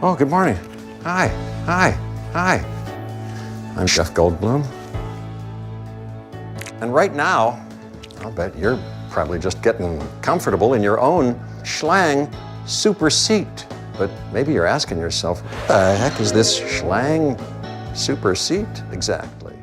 Oh, good morning. Hi. I'm Jeff Goldblum. And right now, I'll bet you're probably just getting comfortable in your own schlang super seat. But maybe you're asking yourself, what the heck is this schlang super seat exactly?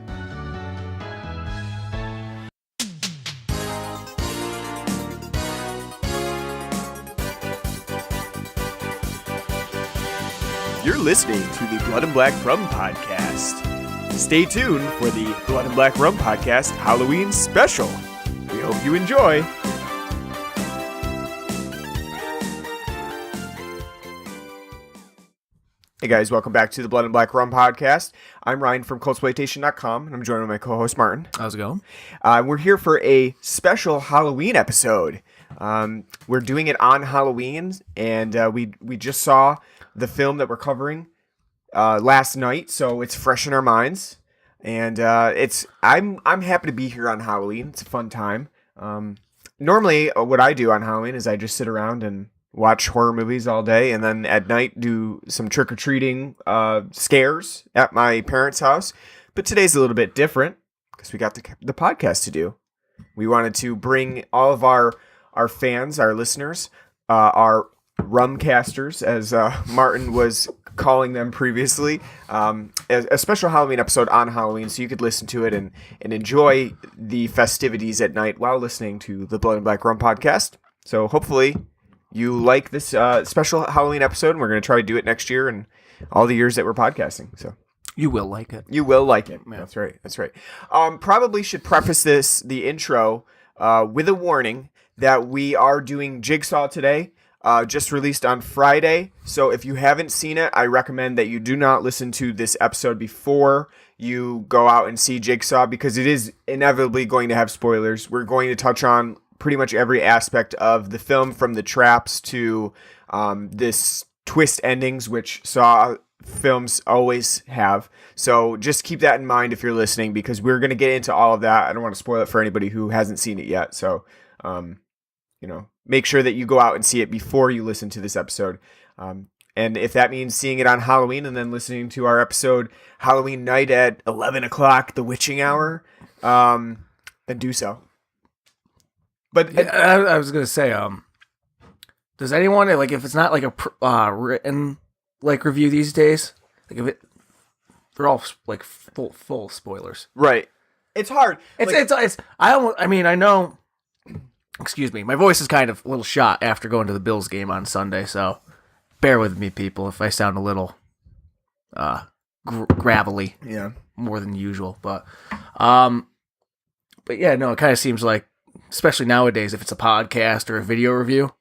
You're listening to the Blood and Black Rum Podcast. Stay tuned for the Blood and Black Rum Podcast Halloween special. We hope you enjoy. Hey guys, welcome back to the Blood and Black Rum Podcast. I'm Ryan from Cultsploitation.com, and I'm joined with my co-host Martin. How's it going? We're here for a special Halloween episode. We're doing it on Halloween, and we just saw the film that we're covering last night, so it's fresh in our minds. And I'm happy to be here on Halloween. It's a fun time. Normally, what I do on Halloween is I just sit around and watch horror movies all day, and then at night do some trick-or-treating scares at my parents' house. But today's a little bit different because we got the podcast to do. We wanted to bring all of our fans, our listeners, our rumcasters, as Martin was calling them previously, a special Halloween episode on Halloween, so you could listen to it and enjoy the festivities at night while listening to the Blood and Black Rum Podcast. So hopefully you like this special Halloween episode, and we're going to try to do it next year and all the years that we're podcasting. So you will like it. You will like it. Yeah. That's right. Probably should preface the intro with a warning that we are doing Jigsaw today. Just released on Friday. So if you haven't seen it, I recommend that you do not listen to this episode before you go out and see Jigsaw, because it is inevitably going to have spoilers. We're going to touch on pretty much every aspect of the film, from the traps to this twist endings, which Saw films always have. So just keep that in mind if you're listening, because we're going to get into all of that. I don't want to spoil it for anybody who hasn't seen it yet. So, make sure that you go out and see it before you listen to this episode. And if that means seeing it on Halloween and then listening to our episode Halloween night at 11 o'clock, the witching hour, then do so. But I was going to say, does anyone, like, if it's not like a written like review these days, like if they're all like full spoilers. Right. It's hard. I know. Excuse me, my voice is kind of a little shot after going to the Bills game on Sunday, so bear with me, people, if I sound a little gravelly, more than usual. But yeah, no, it kind of seems like, especially nowadays, if it's a podcast or a video review,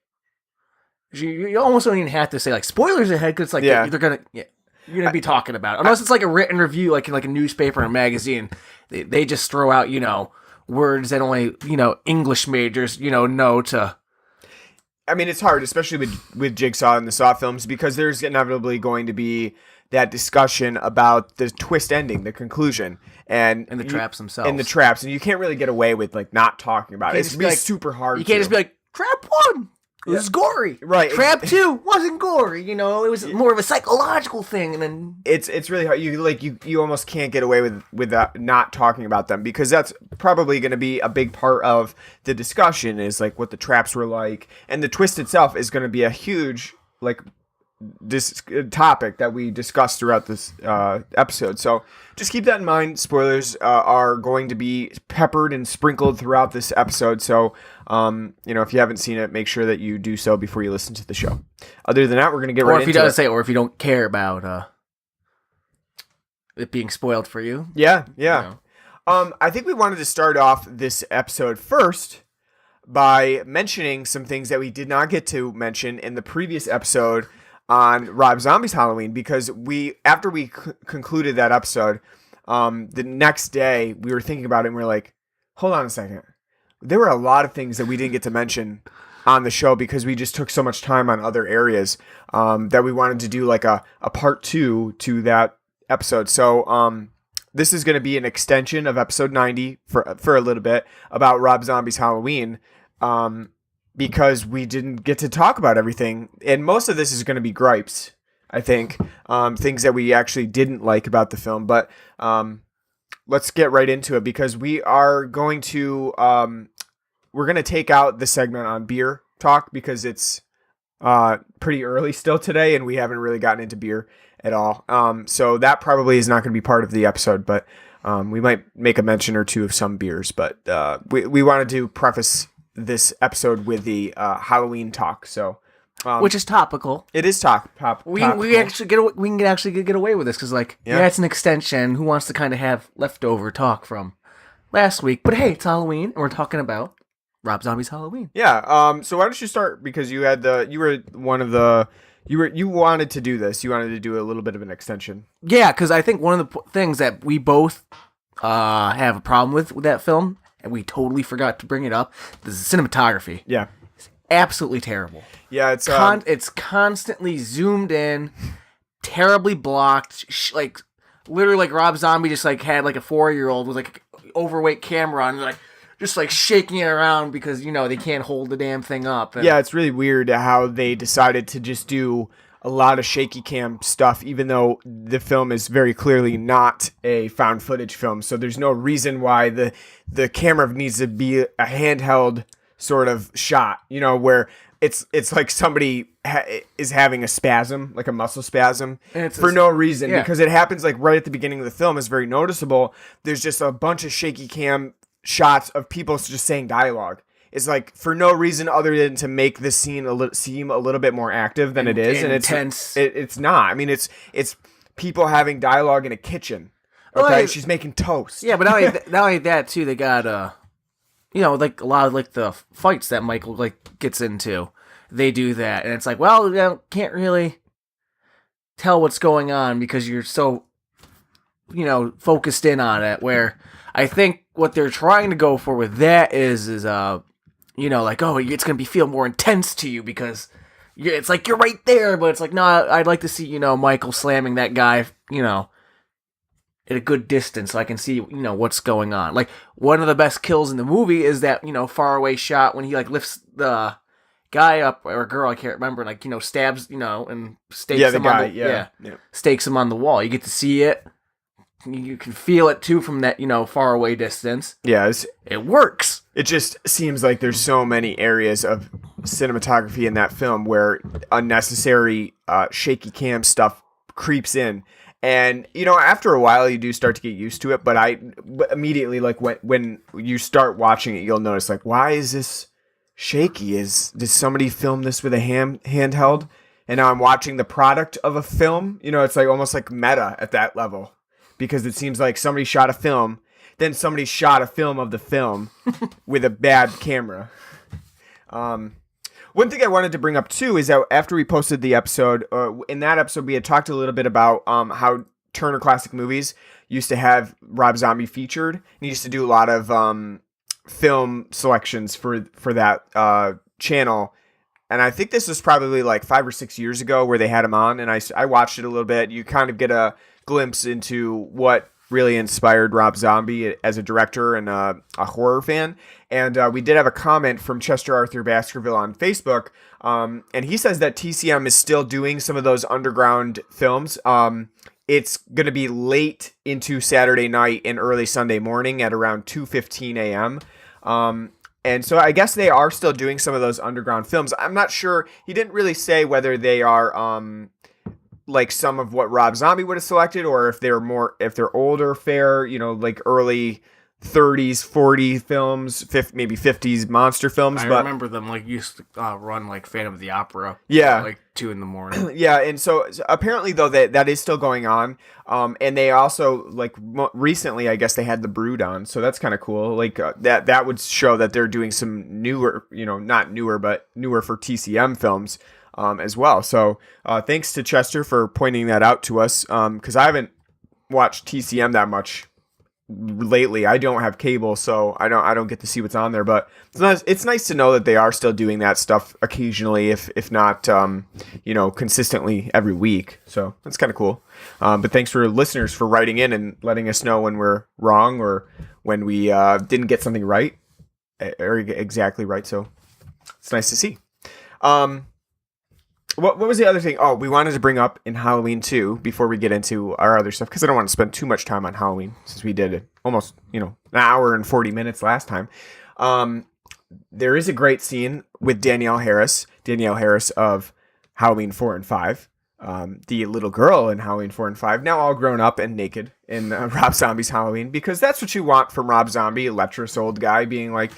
you almost don't even have to say like spoilers ahead, because like you're gonna be talking about it, unless it's like a written review, like in like a newspaper or a magazine. They just throw out words that only, English majors, know to. I mean, it's hard, especially with Jigsaw and the Saw films, because there's inevitably going to be that discussion about the twist ending, the conclusion, and the traps themselves. And you can't really get away with like not talking about it. It's really super hard. You can't just be like, trap 1 it was gory, right? Trap 2 wasn't gory. It was more of a psychological thing, and then it's really hard. You almost can't get away with that, not talking about them, because that's probably going to be a big part of the discussion, is like what the traps were like, and the twist itself is going to be a huge this topic that we discussed throughout this episode. So just keep that in mind. Spoilers are going to be peppered and sprinkled throughout this episode. So, if you haven't seen it, make sure that you do so before you listen to the show. Other than that, we're going to get right into it. Or if you don't care about it being spoiled for you. Yeah. I think we wanted to start off this episode first by mentioning some things that we did not get to mention in the previous episode on Rob Zombie's Halloween, because after we concluded that episode, the next day we were thinking about it and we were like, hold on a second. There were a lot of things that we didn't get to mention on the show because we just took so much time on other areas that we wanted to do like a part 2 to that episode. So this is going to be an extension of episode 90 for a little bit about Rob Zombie's Halloween. Because we didn't get to talk about everything. And most of this is going to be gripes. I think, things that we actually didn't like about the film. But let's get right into it, because we are going to we're going to take out the segment on beer talk, because it's pretty early still today, and we haven't really gotten into beer at all. So that probably is not going to be part of the episode, but we might make a mention or two of some beers. But we wanted to preface this episode with the Halloween talk. So. Which is topical. It is topical. We can actually get away with this, because it's an extension. Who wants to kind of have leftover talk from last week? But hey, it's Halloween, and we're talking about Rob Zombie's Halloween. Yeah. So why don't you start, because you wanted to do this. You wanted to do a little bit of an extension. Yeah, because I think one of the things that we both have a problem with that film, and we totally forgot to bring it up, is the cinematography. Yeah. Absolutely terrible. Yeah, it's it's constantly zoomed in, terribly blocked. Literally, like Rob Zombie just had like a 4-year-old with like overweight camera on, just shaking it around because they can't hold the damn thing up. And, yeah, it's really weird how they decided to just do a lot of shaky cam stuff, even though the film is very clearly not a found footage film. So there's no reason why the camera needs to be a handheld sort of shot, where it's like somebody is having a spasm, like a muscle spasm, for no reason, because it happens right at the beginning of the film. Is very noticeable. There's just a bunch of shaky cam shots of people just saying dialogue. It's for no reason other than to make this scene seem a little bit more active than it is, and intense. It's not. I mean, it's people having dialogue in a kitchen. Okay, she's making toast. Yeah, but not only that too, they got a lot of the fights that Michael gets into, they do that, and it's can't really tell what's going on because you're so focused in on it. Where I think what they're trying to go for with that is it's gonna feel more intense to you because it's you're right there, but it's no, I'd like to see Michael slamming that guy at a good distance so I can see, what's going on. One of the best kills in the movie is that, far away shot when he, lifts the guy up, or girl, I can't remember, stabs, and stakes him on the, stakes him on the wall. You get to see it. You can feel it, too, from that, far away distance. Yeah. It works. It just seems like there's so many areas of cinematography in that film where unnecessary shaky cam stuff creeps in. And, after a while, you do start to get used to it. But immediately, when you start watching it, you'll notice, why is this shaky? Did somebody film this with a handheld? And now I'm watching the product of a film. It's almost meta at that level. Because it seems like somebody shot a film, then somebody shot a film of the film with a bad camera. One thing I wanted to bring up, too, is that after we posted the episode, in that episode, we had talked a little bit about how Turner Classic Movies used to have Rob Zombie featured. And he used to do a lot of film selections for that channel. And I think this was probably 5 or 6 years ago where they had him on. And I watched it a little bit. You kind of get a glimpse into what really inspired Rob Zombie as a director and a horror fan. And we did have a comment from Chester Arthur Baskerville on Facebook. And he says that TCM is still doing some of those underground films. It's going to be late into Saturday night and early Sunday morning at around 2:15 a.m. And so I guess they are still doing some of those underground films. I'm not sure. He didn't really say whether they are some of what Rob Zombie would have selected, or if they're older fare, early 30s, 40 films, maybe 50s monster films. I remember them used to run Phantom of the Opera. Yeah. 2 a.m. Yeah, and so apparently though that is still going on. And they also recently, I guess they had The Brood on, so that's kind of cool. That would show that they're doing some newer, not newer, but newer for TCM films. As well. So thanks to Chester for pointing that out to us, because I haven't watched TCM that much lately. I don't have cable, so I don't get to see what's on there. But it's nice to know that they are still doing that stuff occasionally, if not consistently every week. So that's kind of cool. But thanks for listeners for writing in and letting us know when we're wrong or when we didn't get something right or exactly right. So it's nice to see. what was the other thing? Oh, we wanted to bring up in Halloween 2 before we get into our other stuff, because I don't want to spend too much time on Halloween since we did almost, an hour and 40 minutes last time. There is a great scene with Danielle Harris of Halloween 4 and 5. The little girl in Halloween 4 and 5, now all grown up and naked in Rob Zombie's Halloween, because that's what you want from Rob Zombie, a lecherous old guy being like,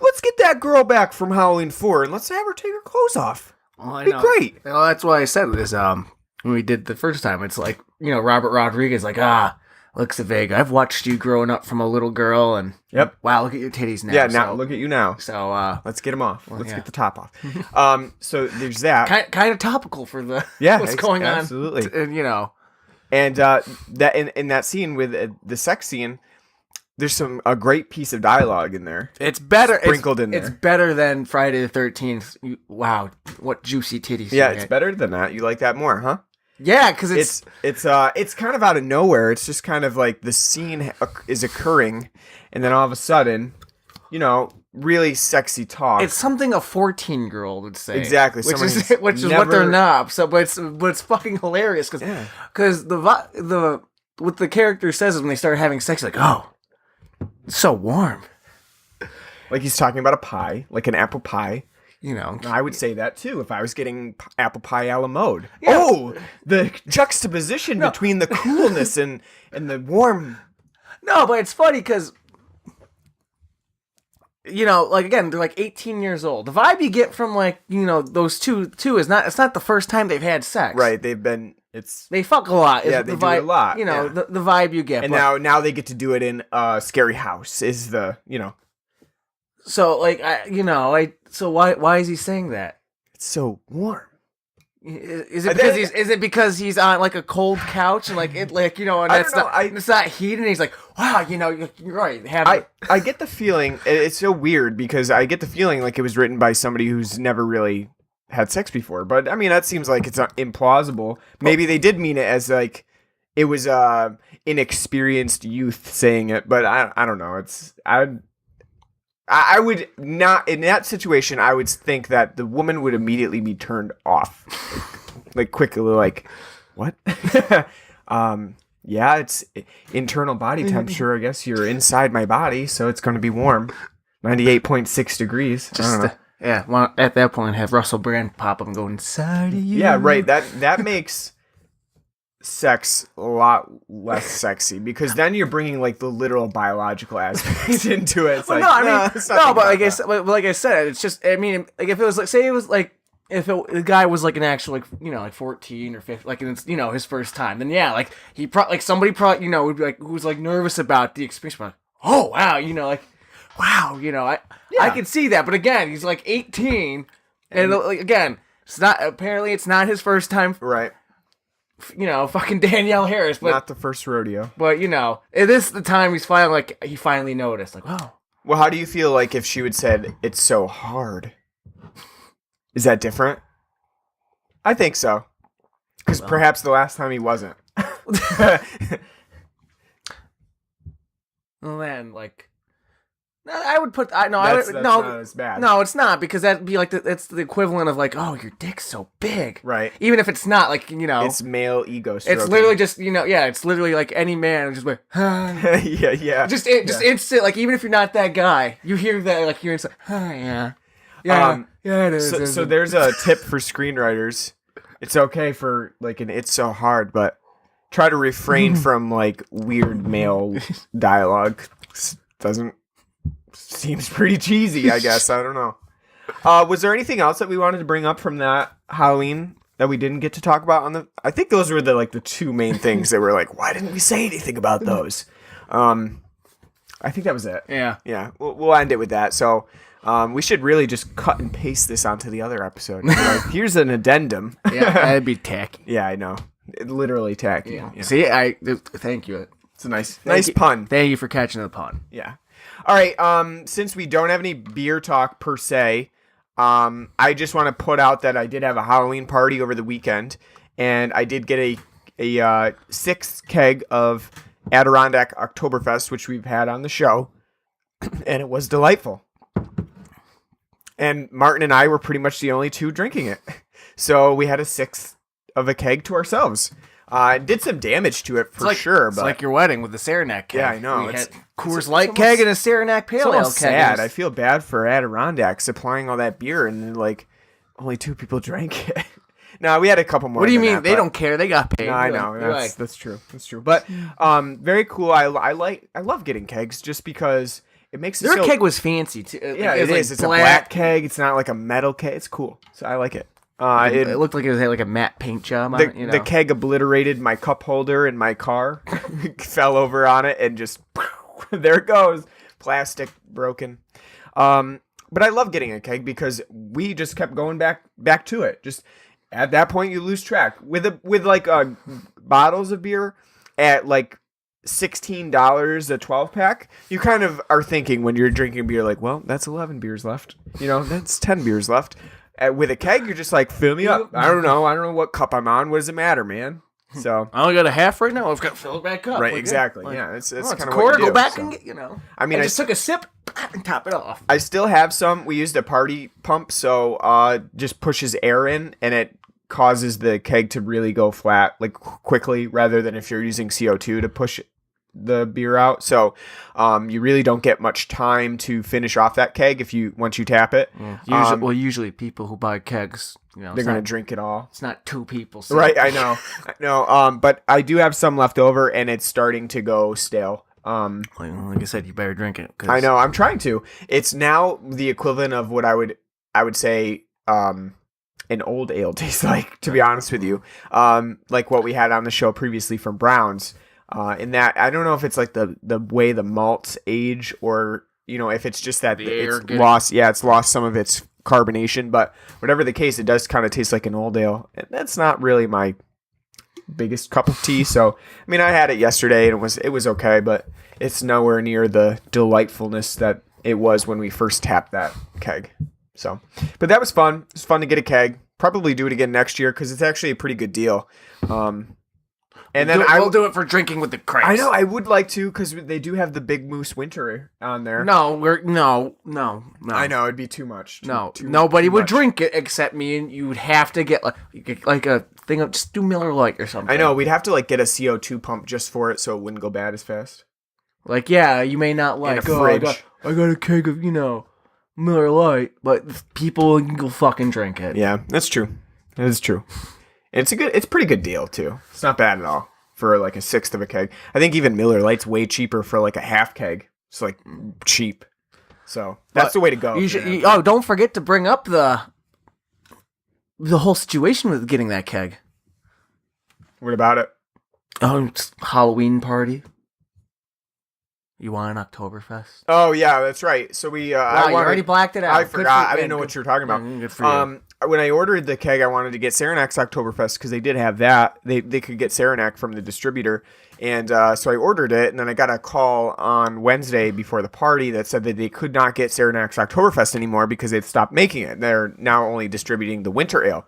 let's get that girl back from Halloween 4 and let's have her take her clothes off. Well, It'd be great. Well, that's why I said this when we did the first time. It's like, Robert Rodriguez, like, looks at Vega. I've watched you growing up from a little girl, and wow, look at your titties now. Yeah, now look at you now. So let's get them off. Let's get the top off. So there's that. Kind of topical for the what's going on. Absolutely. And that in that scene with the sex scene, there's a great piece of dialogue in there. It's better sprinkled in there. It's better than Friday the 13th. Wow, what juicy titties! Yeah, it's better than that. You like that more, huh? Yeah, because it's kind of out of nowhere. It's just kind of like the scene is occurring, and then all of a sudden, really sexy talk. It's something a 14-year-old would say. Exactly, which is what they're not. So, but it's fucking hilarious because what the character says when they start having sex, like, oh, it's so warm. Like he's talking about a pie, like an apple pie. I would say that too if I was getting apple pie a la mode. Yeah. Oh, the juxtaposition between the coolness and the warm. No, but it's funny because, like, again, they're like 18 years old. The vibe you get from, like, those two is it's not the first time they've had sex. Right, they fuck a lot. Yeah, they do it a lot. The vibe you get. And now they get to do it in a scary house is the. So, like, so why is he saying that? It's so warm. Is it because he's on like a cold couch and like and it's not heat and he's like, wow, you're right. I get the feeling it's so weird because I get the feeling like it was written by somebody who's never really had sex before, but I mean that seems like it's implausible. Maybe they did mean it as like it was inexperienced youth saying it, but I don't know. I would not, in that situation, I would think that the woman would immediately be turned off. Like quickly, like, what? Yeah, it's internal body temperature. I guess you're inside my body, so it's going to be warm. 98.6 degrees. Well, at that point, have Russell Brand pop up and go inside of you. Yeah, right. That makes sex a lot less sexy because then you're bringing like the literal biological aspects into it. It's but like I said, it's just, I mean, like if it was like, say it was like, if the guy was like an actual like 14 or 15, like, and it's his first time, then yeah, like somebody probably would be like who's like nervous about the experience, like, oh wow, like wow, I can see that, but again, he's like 18, and like, again, it's not his first time, right? Fucking Danielle Harris, but not the first rodeo. But it is the time he finally noticed, like, wow. Well, how do you feel like if she would said it's so hard? Is that different? I think so, because perhaps the last time he wasn't. Well, then, like, I would put. That's not as bad. No, it's not, because that'd be like it's the equivalent of like, oh, your dick's so big, right? Even if it's not, like, it's male ego stroking. It's literally just it's literally like any man just like, yeah, just instant, like, even if you're not that guy, you hear that, like, you're inside, yeah, it is. So there's a tip for screenwriters. It's okay for like it's so hard, but try to refrain from like weird male dialogue. Seems pretty cheesy, I guess. I don't know. Was there anything else that we wanted to bring up from that Halloween that we didn't get to talk about I think those were the two main things that were like, why didn't we say anything about those? I think that was it. Yeah. We'll end it with that. So we should really just cut and paste this onto the other episode. Like, here's an addendum. Yeah, that'd be tacky. Yeah, I know. Literally tacky. Yeah. See, thank you. It's a nice pun. Thank you for catching the pun. Yeah. All right, since we don't have any beer talk per se, I just want to put out that I did have a Halloween party over the weekend, and I did get a 6th keg of Adirondack Oktoberfest, which we've had on the show, and it was delightful. And Martin and I were pretty much the only two drinking it. So we had a sixth of a keg to ourselves. Did some damage to it for sure. It's but like your wedding with the Saranac keg. Yeah, I know. We had Coors Light keg and a Saranac Pale Ale keg. Sad. I feel bad for Adirondack supplying all that beer, and then, like, only 2 people drank it. No, we had a couple more. What do you mean? They don't care. They got paid. No, I know. That's true. That's true. But very cool. I love getting kegs just because it makes their keg was fancy too. Yeah, it is. It's a black keg. It's not like a metal keg. It's cool. So I like it. It looked like it had like a matte paint job on it. The keg obliterated my cup holder in my car. Fell over on it and just there it goes. Plastic broken. But I love getting a keg because we just kept going back to it. Just at that point, you lose track with bottles of beer at like $16 a 12-pack. You kind of are thinking when you're drinking beer, like, well, that's 11 beers left. That's 10 beers left. With a keg, you're just like, fill me up. I don't know what cup I'm on. What does it matter, man? So I only got a half right now. I've got to fill it back up. Right, exactly. Yeah, it's kind of quarter. What you do, go back so. and get. I mean, I just took a sip and top it off. I still have some. We used a party pump, so just pushes air in, and it causes the keg to really go flat, like quickly, rather than if you're using CO2 to push the beer out. So you really don't get much time to finish off that keg once you tap it. Usually people who buy kegs, they're going to drink it all. It's not 2 people. So. Right, I know. But I do have some left over, and it's starting to go stale. Like I said, you better drink it. I know. I'm trying to. It's now the equivalent of what I would say an old ale tastes like, to be honest with you. Like what we had on the show previously from Browns. In that, I don't know if it's like the way the malts age, or if it's just that it's lost. Yeah, it's lost some of its carbonation. But whatever the case, it does kind of taste like an old ale, and that's not really my biggest cup of tea. So I mean, I had it yesterday, and it was okay, but it's nowhere near the delightfulness that it was when we first tapped that keg. So, but that was fun. It's fun to get a keg. Probably do it again next year because it's actually a pretty good deal. And then we'll do it for drinking with the crates. I know I would like to because they do have the Big Moose Winter on there. No. I know it'd be too much. Nobody would drink it except me, and you would have to get like a thing of just do Miller Lite or something. I know we'd have to get a CO2 pump just for it so it wouldn't go bad as fast. Like you may not like a fridge. I got a keg of Miller Lite, but people will fucking drink it. Yeah, that's true. That is true. It's a pretty good deal too. It's not bad at all for like a sixth of a keg. I think even Miller Lite's way cheaper for like a half keg. It's like cheap. So that's the way to go. Don't forget to bring up the whole situation with getting that keg. What about it? It's Halloween party. You want an Oktoberfest? Oh yeah, that's right. So we you already blacked it out. I forgot. I didn't know what you were talking about. Good for you. When I ordered the keg, I wanted to get Saranac's Oktoberfest because they did have that. They could get Saranac from the distributor, and so I ordered it. And then I got a call on Wednesday before the party that said that they could not get Saranac's Oktoberfest anymore because they'd stopped making it. They're now only distributing the winter ale.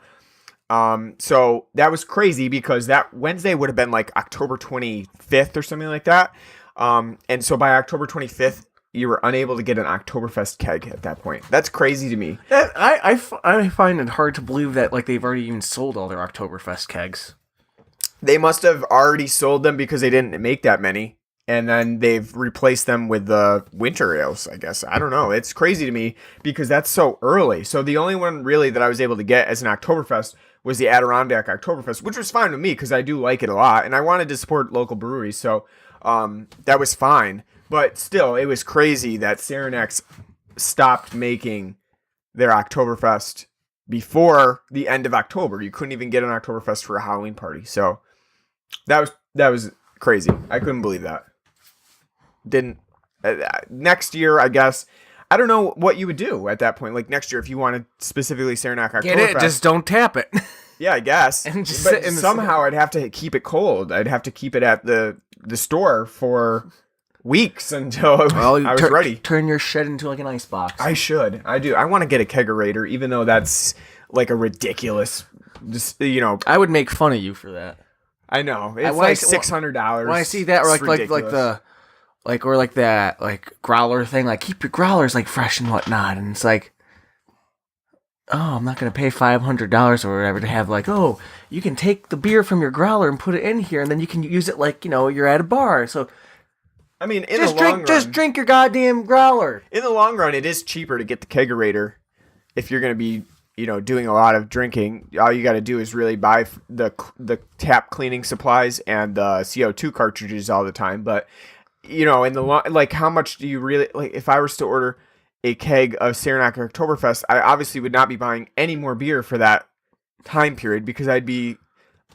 So that was crazy because that Wednesday would have been like October 25th or something like that. And so by October 25th, you were unable to get an Oktoberfest keg at that point. That's crazy to me. I find it hard to believe that they've already even sold all their Oktoberfest kegs. They must have already sold them because they didn't make that many. And then they've replaced them with the winter ales, I guess. I don't know. It's crazy to me because that's so early. So the only one really that I was able to get as an Oktoberfest was the Adirondack Oktoberfest, which was fine with me because I do like it a lot. And I wanted to support local breweries. So that was fine. But still, it was crazy that Saranac's stopped making their Oktoberfest before the end of October. You couldn't even get an Oktoberfest for a Halloween party. So that was crazy. I couldn't believe that. Next year, I guess. I don't know what you would do at that point. Like next year, if you wanted specifically Saranac Oktoberfest. Get it, just don't tap it. Yeah, I guess. And just but somehow I'd have to keep it cold. I'd have to keep it at the store for weeks until I was ready. Turn your shit into an ice box. I should. I do. I want to get a kegerator, even though that's like a ridiculous, I would make fun of you for that. I know. It's like $600. When I see that, or like that growler thing, keep your growlers fresh and whatnot, and it's like, oh, I'm not going to pay $500 or whatever to have like, oh, you can take the beer from your growler and put it in here, and then you can use it like, you're at a bar. So, I mean, just drink your goddamn growler. In the long run, it is cheaper to get the kegerator if you're going to be, doing a lot of drinking. All you got to do is really buy the tap cleaning supplies and the CO2 cartridges all the time. But, in the long, like, how much do you really, like, if I was to order a keg of Saranac Oktoberfest, I obviously would not be buying any more beer for that time period because I'd be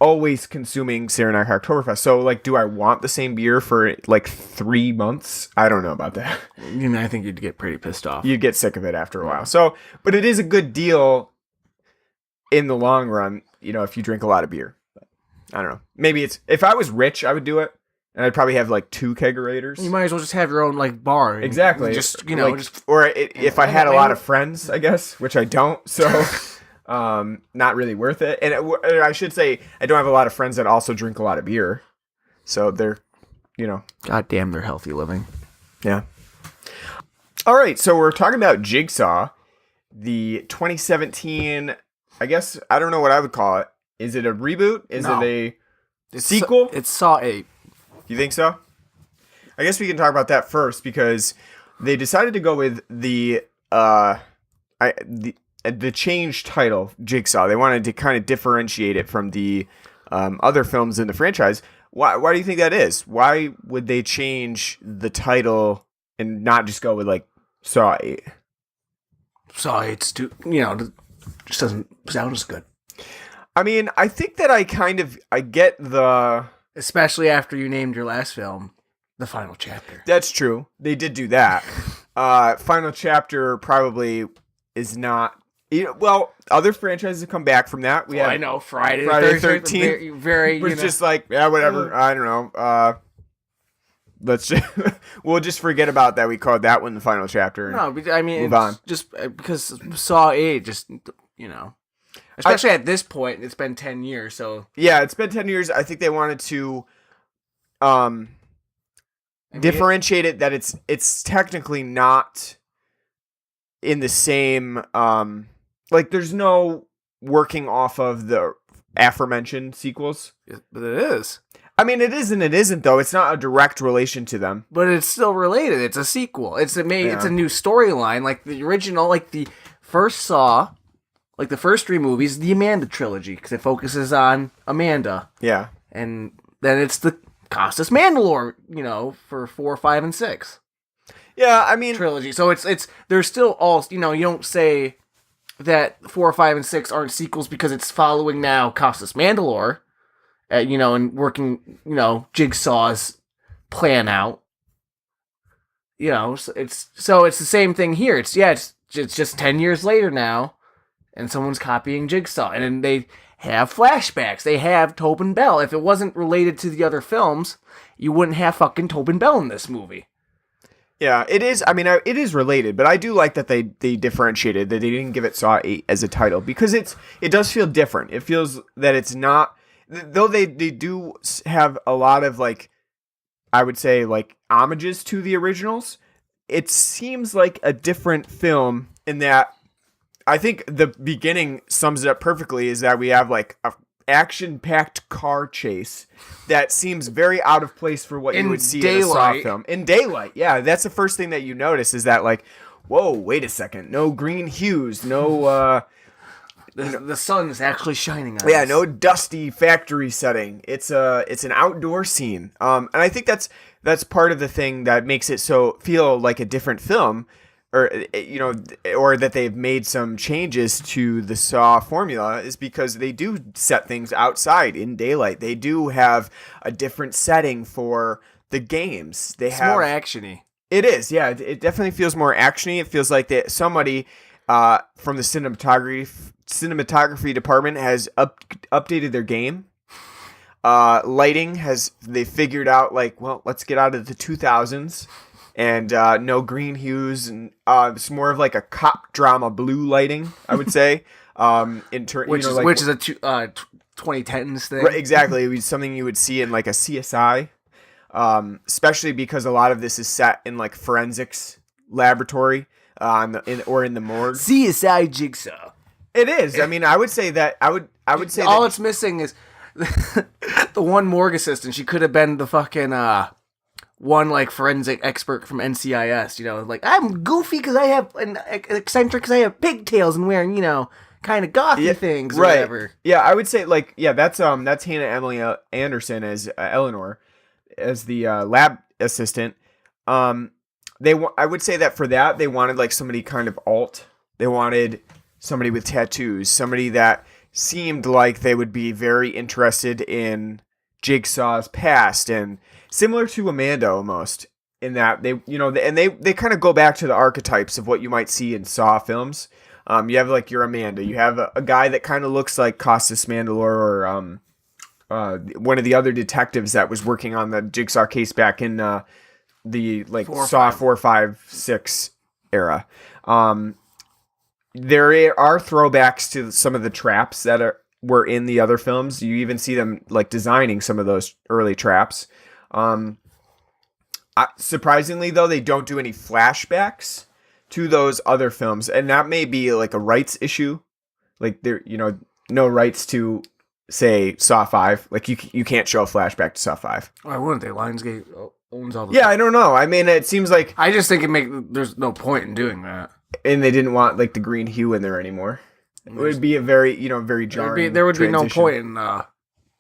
always consuming Saranac Oktoberfest. So, like, do I want the same beer for, like, 3 months? I don't know about that. I think you'd get pretty pissed off. You'd get sick of it after a while. So, but it is a good deal in the long run, if you drink a lot of beer. But I don't know. Maybe if I was rich, I would do it. And I'd probably have like 2 kegerators. You might as well just have your own like bar. Exactly. If I had a lot of friends, I guess, which I don't. So, not really worth it. And I should say, I don't have a lot of friends that also drink a lot of beer. So they're, God damn, they're healthy living. Yeah. All right. So we're talking about Jigsaw, the 2017, I guess, I don't know what I would call it. Is it a reboot? Is it a sequel? It's Saw 8. You think so? I guess we can talk about that first because they decided to go with the changed title, Jigsaw. They wanted to kind of differentiate it from the other films in the franchise. Why do you think that is? Why would they change the title and not just go with like Saw 8? Saw 8's too, just doesn't sound as good. I mean, I think that I get the... Especially after you named your last film, The Final Chapter. That's true. They did do that. Final Chapter probably is not... Well, other franchises have come back from that. I know. Friday the 13th. Very, was just like, yeah, whatever. I don't know. Let's just... we'll just forget about that. We called that one The Final Chapter. No, I mean... Move on. Just because Saw 8 just, Especially at this point, it's been 10 years, so... Yeah, it's been 10 years. I think they wanted to differentiate it that it's technically not in the same... there's no working off of the aforementioned sequels. But it is. I mean, it is and it isn't, though. It's not a direct relation to them. But it's still related. It's a sequel. It's a new storyline. Like the original, like the first Saw... Like the first 3 movies, the Amanda trilogy, because it focuses on Amanda. Yeah. And then it's the Costas Mandalore, for 4, 5, and 6. Yeah, I mean... Trilogy. So they're still all, you don't say that 4, 5, and 6 aren't sequels because it's following now Costas Mandalore, and working, Jigsaw's plan out. So it's the same thing here. It's just 10 years later now. And someone's copying Jigsaw. And then they have flashbacks. They have Tobin Bell. If it wasn't related to the other films, you wouldn't have fucking Tobin Bell in this movie. Yeah, it is. I mean, it is related. But I do like that they differentiated, that they didn't give it Saw 8 as a title. Because it does feel different. It feels that it's not... Though they do have a lot of, like, I would say, like, homages to the originals, it seems like a different film in that... I think the beginning sums it up perfectly, is that we have like a action-packed car chase that seems very out of place for what you would see in a Saw film. In daylight, yeah. That's the first thing that you notice is that like, whoa, wait a second. No green hues, no... the sun's actually shining on us. No dusty factory setting. It's an outdoor scene. And I think that's part of the thing that makes it feel like a different film. Or that they've made some changes to the Saw formula is because they do set things outside in daylight. They do have a different setting for the games. It's more actiony. It is, yeah. It definitely feels more actiony. It feels like that somebody from the cinematography department has updated their game. Lighting they figured out like, well, let's get out of the 2000s. And no green hues, and it's more of like a cop drama blue lighting, I would say. Which is a 2010s thing. Right, exactly, it was something you would see in like a CSI, especially because a lot of this is set in like forensics laboratory, in the morgue. CSI Jigsaw. It is. I mean, I would say that. I would say all that, it's missing is the one morgue assistant. She could have been the fucking one like forensic expert from NCIS. You know, like I'm goofy because I have an eccentric because I have pigtails and wearing kind of gothy things or whatever. Yeah, I would say that's Hannah Emily Anderson as Eleanor, as the lab assistant. I would say that for that they wanted like somebody kind of alt. They wanted somebody with tattoos, somebody that seemed like they would be very interested in Jigsaw's past, and similar to Amanda almost in that they kind of go back to the archetypes of what you might see in Saw films. You have like your Amanda, you have a guy that kind of looks like Costas Mandylor or one of the other detectives that was working on the Jigsaw case back in the like Saw 4, 5, 6 era. There are throwbacks to some of the traps that were in the other films. You even see them like designing some of those early traps. Surprisingly, though, they don't do any flashbacks to those other films, and that may be like a rights issue. Like there, no rights to say Saw 5. Like you can't show a flashback to Saw 5. Why wouldn't they? Lionsgate owns all the. Yeah, I don't know. I mean, it seems like I just think there's no point in doing that. And they didn't want like the green hue in there anymore. It would be a very, very jarring. There would be no transition. point in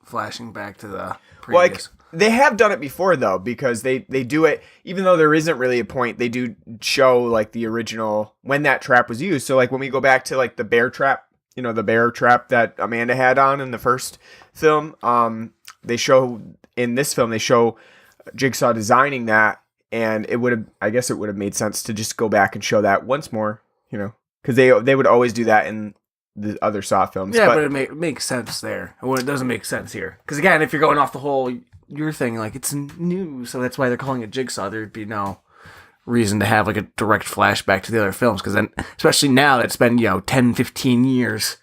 flashing back to the previous. They have done it before though, because they do it even though there isn't really a point. They do show like the original when that trap was used. So like when we go back to like the bear trap, the bear trap that Amanda had on in the first film, they show in this film they show Jigsaw designing that. And I guess it would have made sense to just go back and show that once more, because they would always do that in the other Saw films. Yeah, but it makes sense there. Well, it doesn't make sense here. Because again, if you're going off the whole your thing, like it's new, so that's why they're calling it Jigsaw. There'd be no reason to have like a direct flashback to the other films. Because then, especially now that it's been 10, 15 years,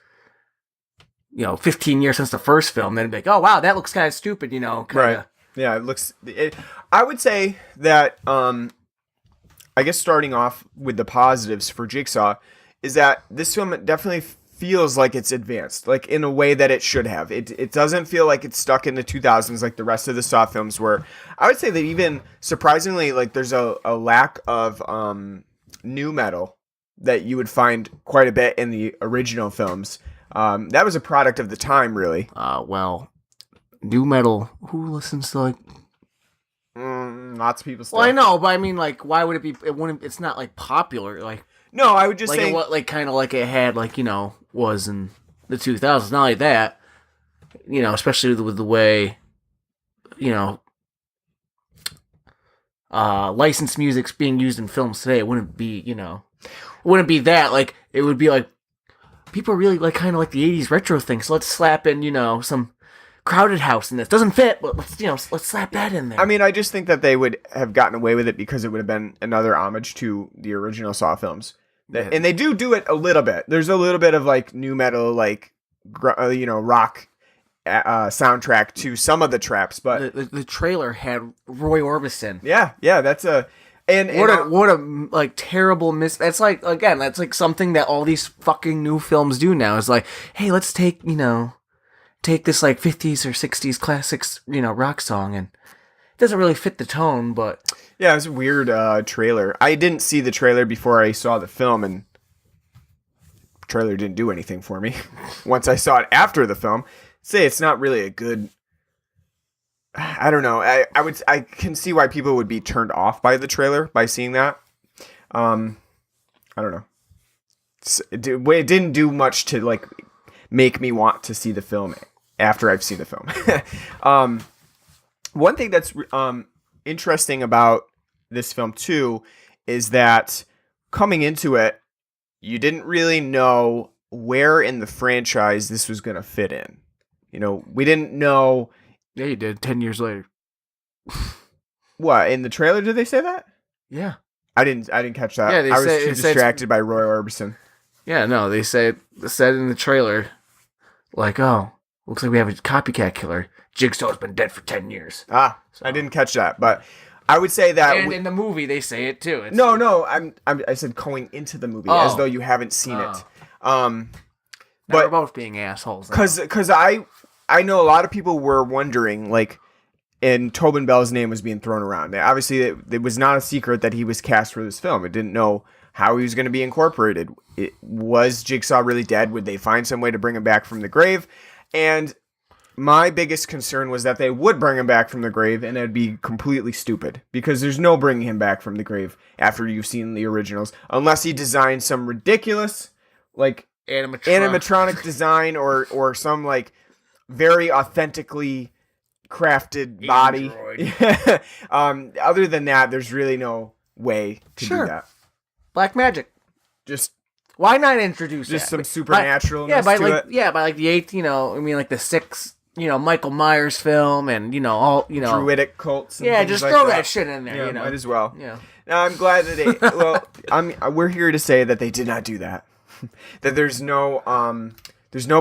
15 years since the first film, then it'd be like, oh wow, that looks kind of stupid, Right. Yeah, I would say that, I guess starting off with the positives for Jigsaw is that this film definitely feels like it's advanced, like in a way that it should have. It doesn't feel like it's stuck in the 2000s like the rest of the Saw films were. I would say that even surprisingly, like there's a lack of nu metal that you would find quite a bit in the original films. That was a product of the time, really. Well... Nu metal. Who listens to like? Lots of people. Still. Well, I know, but I mean, like, why would it be? It wouldn't. It's not like popular. Like, no, I would just like say what, like kind of like it had, like was in the 2000s. Not like that. Especially with the way, licensed music's being used in films today. It wouldn't be, it wouldn't be that. Like, it would be like people really like kind of like the 80s retro thing. So let's slap in, some Crowded House in this. Doesn't fit, but let's slap that in there. I mean, I just think that they would have gotten away with it because it would have been another homage to the original Saw films. Yeah. And they do it a little bit. There's a little bit of like nu metal, like rock soundtrack to some of the traps, but the trailer had Roy Orbison. Yeah, that's a what a like terrible miss. That's like, again, that's like something that all these fucking new films do now. Is like, hey, let's take this like 50s or 60s classics, rock song, and it doesn't really fit the tone, but yeah, it was a weird trailer. I didn't see the trailer before I saw the film, and the trailer didn't do anything for me. Once I saw it after the film, say it's not really a good. I don't know. I can see why people would be turned off by the trailer by seeing that. I don't know. It didn't do much to like make me want to see the film after I've seen the film. One thing that's interesting about this film too is that coming into it, you didn't really know where in the franchise this was going to fit in. We didn't know. Yeah, you did. 10 years later. What, in the trailer did they say that? Yeah. I didn't catch that. Yeah, I was too distracted by Roy Orbison. Yeah, no, they said in the trailer, like, oh, looks like we have a copycat killer. Jigsaw's been dead for 10 years. So. I didn't catch that, but I would say that. And in the movie, they say it too. No, I said going into the movie as though you haven't seen it. Now we're both being assholes. Because I know a lot of people were wondering, like, and Tobin Bell's name was being thrown around. Obviously, it was not a secret that he was cast for this film. It didn't know how he was going to be incorporated. Was Jigsaw really dead? Would they find some way to bring him back from the grave? And my biggest concern was that they would bring him back from the grave, and it'd be completely stupid, because there's no bringing him back from the grave after you've seen the originals, unless he designed some ridiculous, like, animatronic design or some, like, very authentically crafted body. Other than that, there's really no way to do that. Black magic. Just why not introduce just that? some supernatural by to like it. by like the eighth, like the sixth, Michael Myers film, and all druidic cults. And just like throw that shit in there. Might as well. Yeah. Now I'm glad that they. We're here to say that they did not do that. That there's no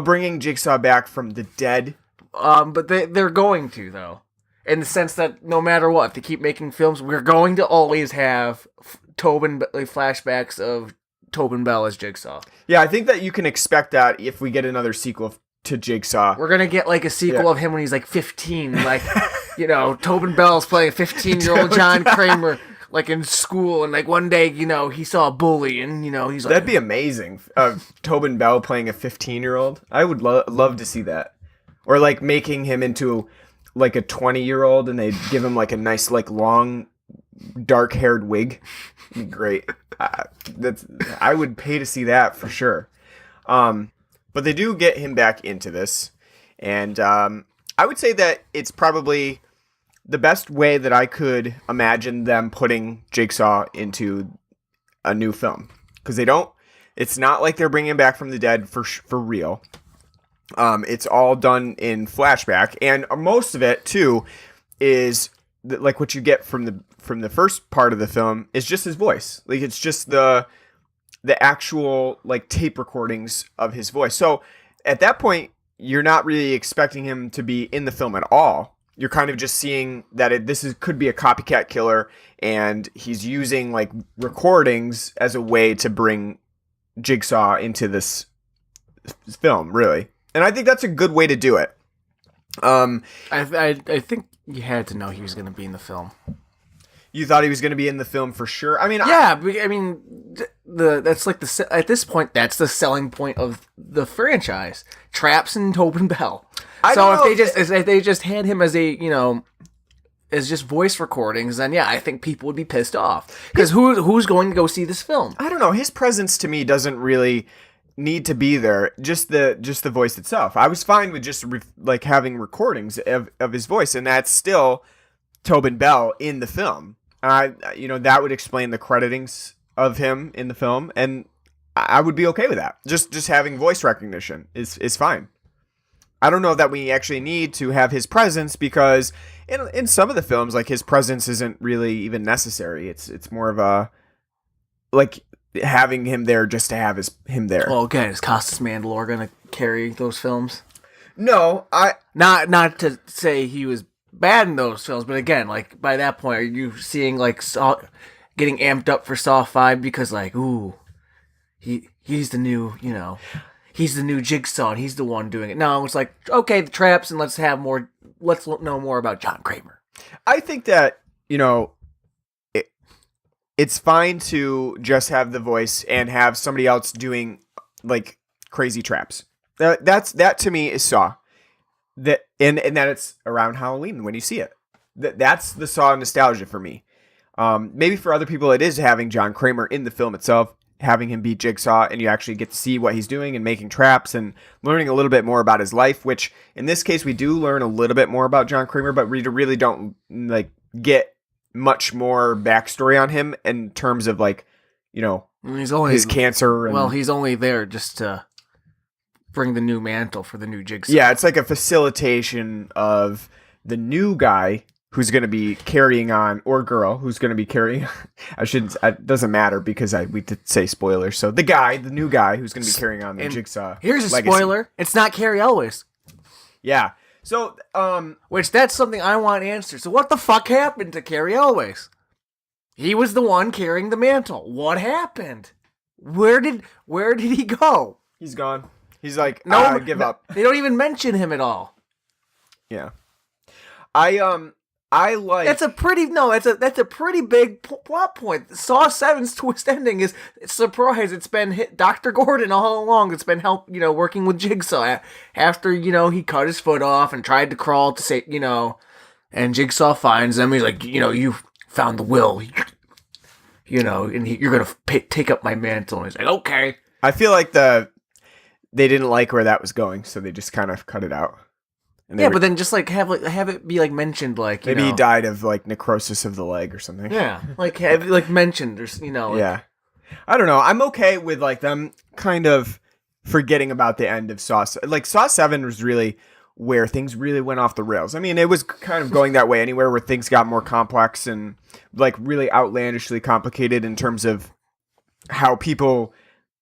bringing Jigsaw back from the dead. But they're going to, though, in the sense that no matter what, if they keep making films, we're going to always have flashbacks of Tobin Bell as Jigsaw. Yeah, I think that you can expect that if we get another sequel to Jigsaw. We're gonna get like a sequel of him when he's like 15, like Tobin Bell's playing a 15-year-old John Kramer. Like in school, and like one day, he saw a bully, and he's like, that'd be amazing. Tobin Bell playing a 15-year-old. I would love to see that. Or like making him into like a 20-year-old, and they give him like a nice like long dark-haired wig. It'd be great. I would pay to see that for sure. But they do get him back into this, and I would say that it's probably the best way that I could imagine them putting Jigsaw into a new film, because it's not like they're bringing him back from the dead for real. It's all done in flashback, and most of it too is like what you get from the first part of the film is just his voice. Like it's just the actual like tape recordings of his voice. So at that point, you're not really expecting him to be in the film at all. You're kind of just seeing that could be a copycat killer, and he's using like recordings as a way to bring Jigsaw into this film, really. And I think that's a good way to do it. I think you had to know he was going to be in the film. You thought he was going to be in the film for sure? I mean, that's like at this point, that's the selling point of the franchise. Traps and Tobin Bell. If they just had him as as just voice recordings, then yeah, I think people would be pissed off. Because who's going to go see this film? I don't know. His presence to me doesn't really need to be there. Just the voice itself. I was fine with just having recordings of his voice, and that's still Tobin Bell in the film. That would explain the creditings of him in the film, and I would be okay with that. Just having voice recognition is fine. I don't know that we actually need to have his presence, because in some of the films, like, his presence isn't really even necessary. It's more of a like having him there just to have him there. Well, okay, is Costas Mandylor gonna carry those films? No, not to say he was bad in those films, but again, like, by that point, are you seeing like Saw getting amped up for Saw 5 because like, ooh, he's the new, he's the new Jigsaw and he's the one doing it? No, it's like, okay, the traps, and let's know more about John Kramer. I think that, it's fine to just have the voice and have somebody else doing like crazy traps. That to me is Saw. And that it's around Halloween when you see it. That's the Saw nostalgia for me. Maybe for other people it is having John Kramer in the film itself, having him be Jigsaw, and you actually get to see what he's doing and making traps and learning a little bit more about his life, which in this case we do learn a little bit more about John Kramer, but we really don't like get much more backstory on him in terms of like, he's only his cancer. He's only there just to bring the new mantle for the new Jigsaw. Yeah, it's like a facilitation of the new guy who's going to be carrying on, or girl who's going to be carrying. It doesn't matter because we did say spoilers. So the new guy who's going to be carrying on the Jigsaw. Here's a legacy. Spoiler: it's not Cary Elwes. Yeah. So, which that's something I want answered. So what the fuck happened to Cary Elwes? He was the one carrying the mantle. What happened? Where did he go? He's gone. He's like, No, give up. They don't even mention him at all. Yeah. I like. That's a pretty big plot point. Saw 7's twist ending is surprise. It's been Dr. Gordon all along. It's been working with Jigsaw after he cut his foot off and tried to crawl to say and Jigsaw finds him. He's like, you found the will, and you're gonna take up my mantle. And he's like, okay. I feel like they didn't like where that was going, so they just kind of cut it out. But then just have it be mentioned maybe he died of necrosis of the leg or something. Yeah, have it mentioned or yeah. I don't know. I'm okay with them kind of forgetting about the end of Saw. Saw 7 was really where things really went off the rails. I mean, it was kind of going that way anywhere where things got more complex and really outlandishly complicated in terms of how people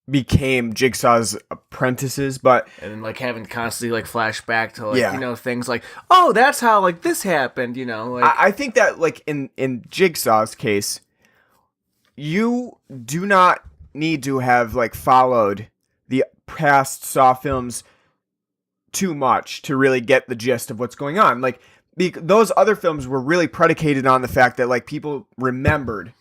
became Jigsaw's apprentices, but and then having constantly flashback to things oh, that's how this happened, I think that in Jigsaw's case, you do not need to have followed the past Saw films too much to really get the gist of what's going on. Those other films were really predicated on the fact that people remembered,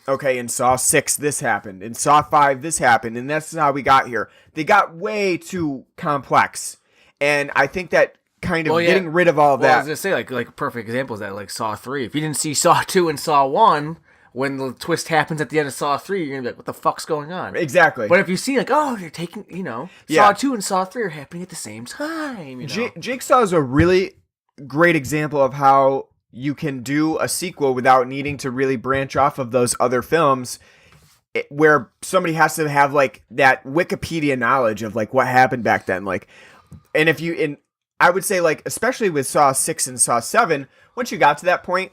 okay, in Saw 6, this happened. In Saw 5, this happened. And that's how we got here. They got way too complex. And I think that kind of getting rid of all of that. I was going to say, a perfect example is that, Saw 3. If you didn't see Saw 2 and Saw 1, when the twist happens at the end of Saw 3, you're going to be like, what the fuck's going on? Exactly. But if you see, they're taking, Saw 2 and Saw 3 are happening at the same time, Jigsaw is a really great example of how you can do a sequel without needing to really branch off of those other films, where somebody has to have that Wikipedia knowledge of what happened back then. And I would say especially with Saw 6 and Saw 7, once you got to that point,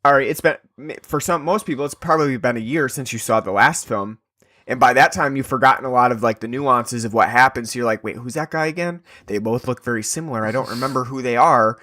all right, it's been for most people, it's probably been a year since you saw the last film. And by that time, you've forgotten a lot of the nuances of what happened. So you're like, wait, who's that guy again? They both look very similar. I don't remember who they are.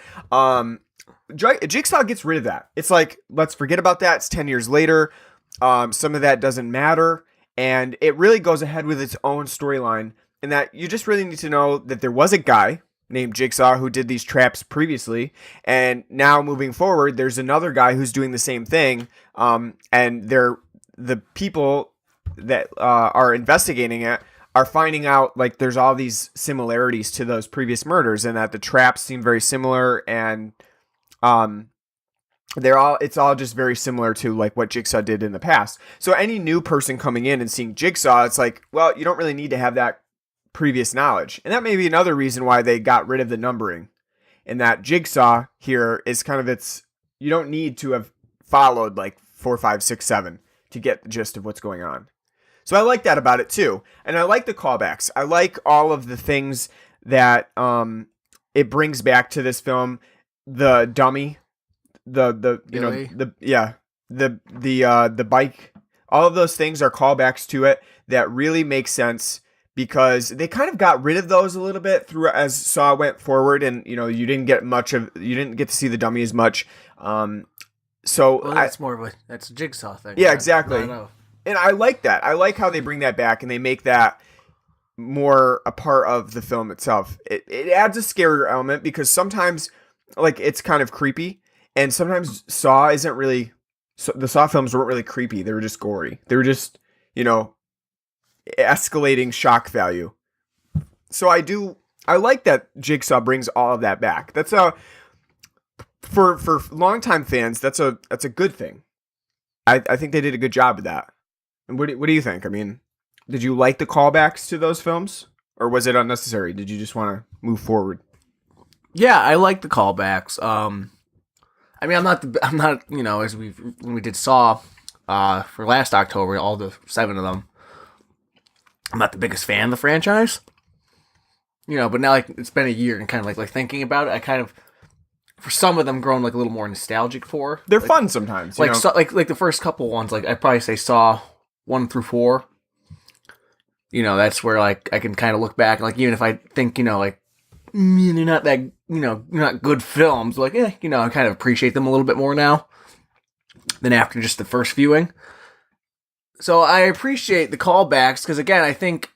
Jigsaw gets rid of that. It's let's forget about that. It's 10 years later. Some of that doesn't matter. And it really goes ahead with its own storyline, in that you just really need to know that there was a guy named Jigsaw who did these traps previously. And now moving forward, there's another guy who's doing the same thing. And the people that are investigating it are finding out there's all these similarities to those previous murders, and that the traps seem very similar, and it's all just very similar to what Jigsaw did in the past. So any new person coming in and seeing Jigsaw, it's well, you don't really need to have that previous knowledge. And that may be another reason why they got rid of the numbering, and that Jigsaw here is kind of you don't need to have followed 4, 5, 6, 7 to get the gist of what's going on. So I like that about it too. And I like the callbacks. I like all of the things that it brings back to this film. The dummy, the bike, all of those things are callbacks to it that really make sense, because they kind of got rid of those a little bit as Saw went forward, and you didn't get to see the dummy as much. That's that's a Jigsaw thing. Yeah, exactly. And I like that. I like how they bring that back and they make that more a part of the film itself. It adds a scarier element, because sometimes it's kind of creepy, and sometimes Saw isn't really. The Saw films weren't really creepy. They were just gory. They were just escalating shock value. So I like that Jigsaw brings all of that back. That's for longtime fans, that's a good thing. I think they did a good job of that. And what do you think? I mean, did you like the callbacks to those films, or was it unnecessary? Did you just want to move forward? Yeah, I like the callbacks. I mean, I'm not, as when we did Saw, for last October, all the 7 of them, I'm not the biggest fan of the franchise. But now it's been a year, and kind of like thinking about it, I kind of, for some of them, grown a little more nostalgic for. They're fun sometimes. So, the first couple ones, I'd probably say Saw 1 through 4. That's where I can kind of look back, and even if I think they're not that not good films, I kind of appreciate them a little bit more now than after just the first viewing. So I appreciate the callbacks, because again, I think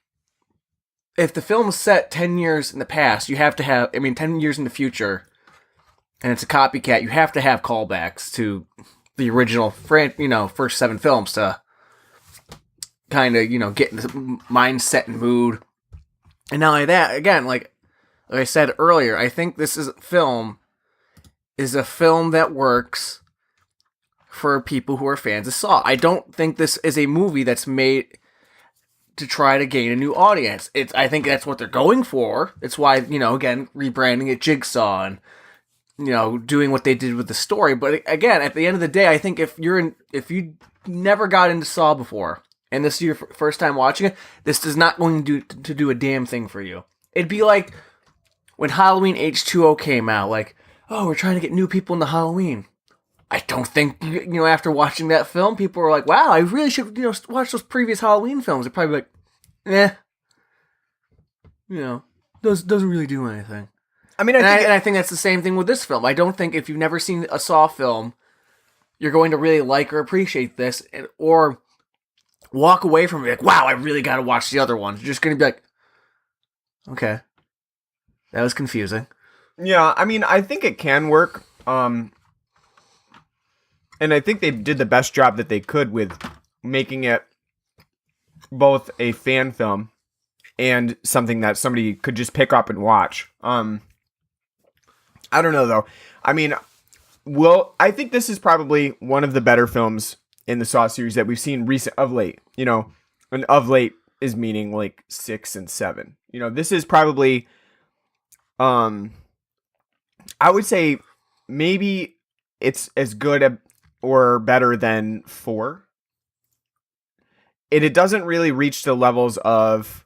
if the film is set 10 years in the past, you have to have, 10 years in the future, and it's a copycat, you have to have callbacks to the original, first 7 films to kind of, get in the mindset and mood. And not only that, again, like I said earlier, I think this is a film that works for people who are fans of Saw. I don't think this is a movie that's made to try to gain a new audience. I think that's what they're going for. It's why, again, rebranding it Jigsaw and, doing what they did with the story. But again, at the end of the day, I think if you never got into Saw before, and this is your first time watching it, this is not going to do a damn thing for you. It'd be like when Halloween H2O came out, like, oh, we're trying to get new people into Halloween. I don't think, after watching that film, people were like, wow, I really should, watch those previous Halloween films. They're probably like, doesn't really do anything. I mean, I think that's the same thing with this film. I don't think if you've never seen a Saw film, you're going to really like or appreciate this, or walk away from it like, wow, I really got to watch the other ones. You're just going to be like, okay, that was confusing. Yeah, I mean, I think it can work. And I think they did the best job that they could with making it both a fan film and something that somebody could just pick up and watch. I don't know, though. I mean, I think this is probably one of the better films in the Saw series that we've seen of late. And of late is meaning like 6 and 7. This is probably, I would say maybe it's as good or better than 4. And it doesn't really reach the levels of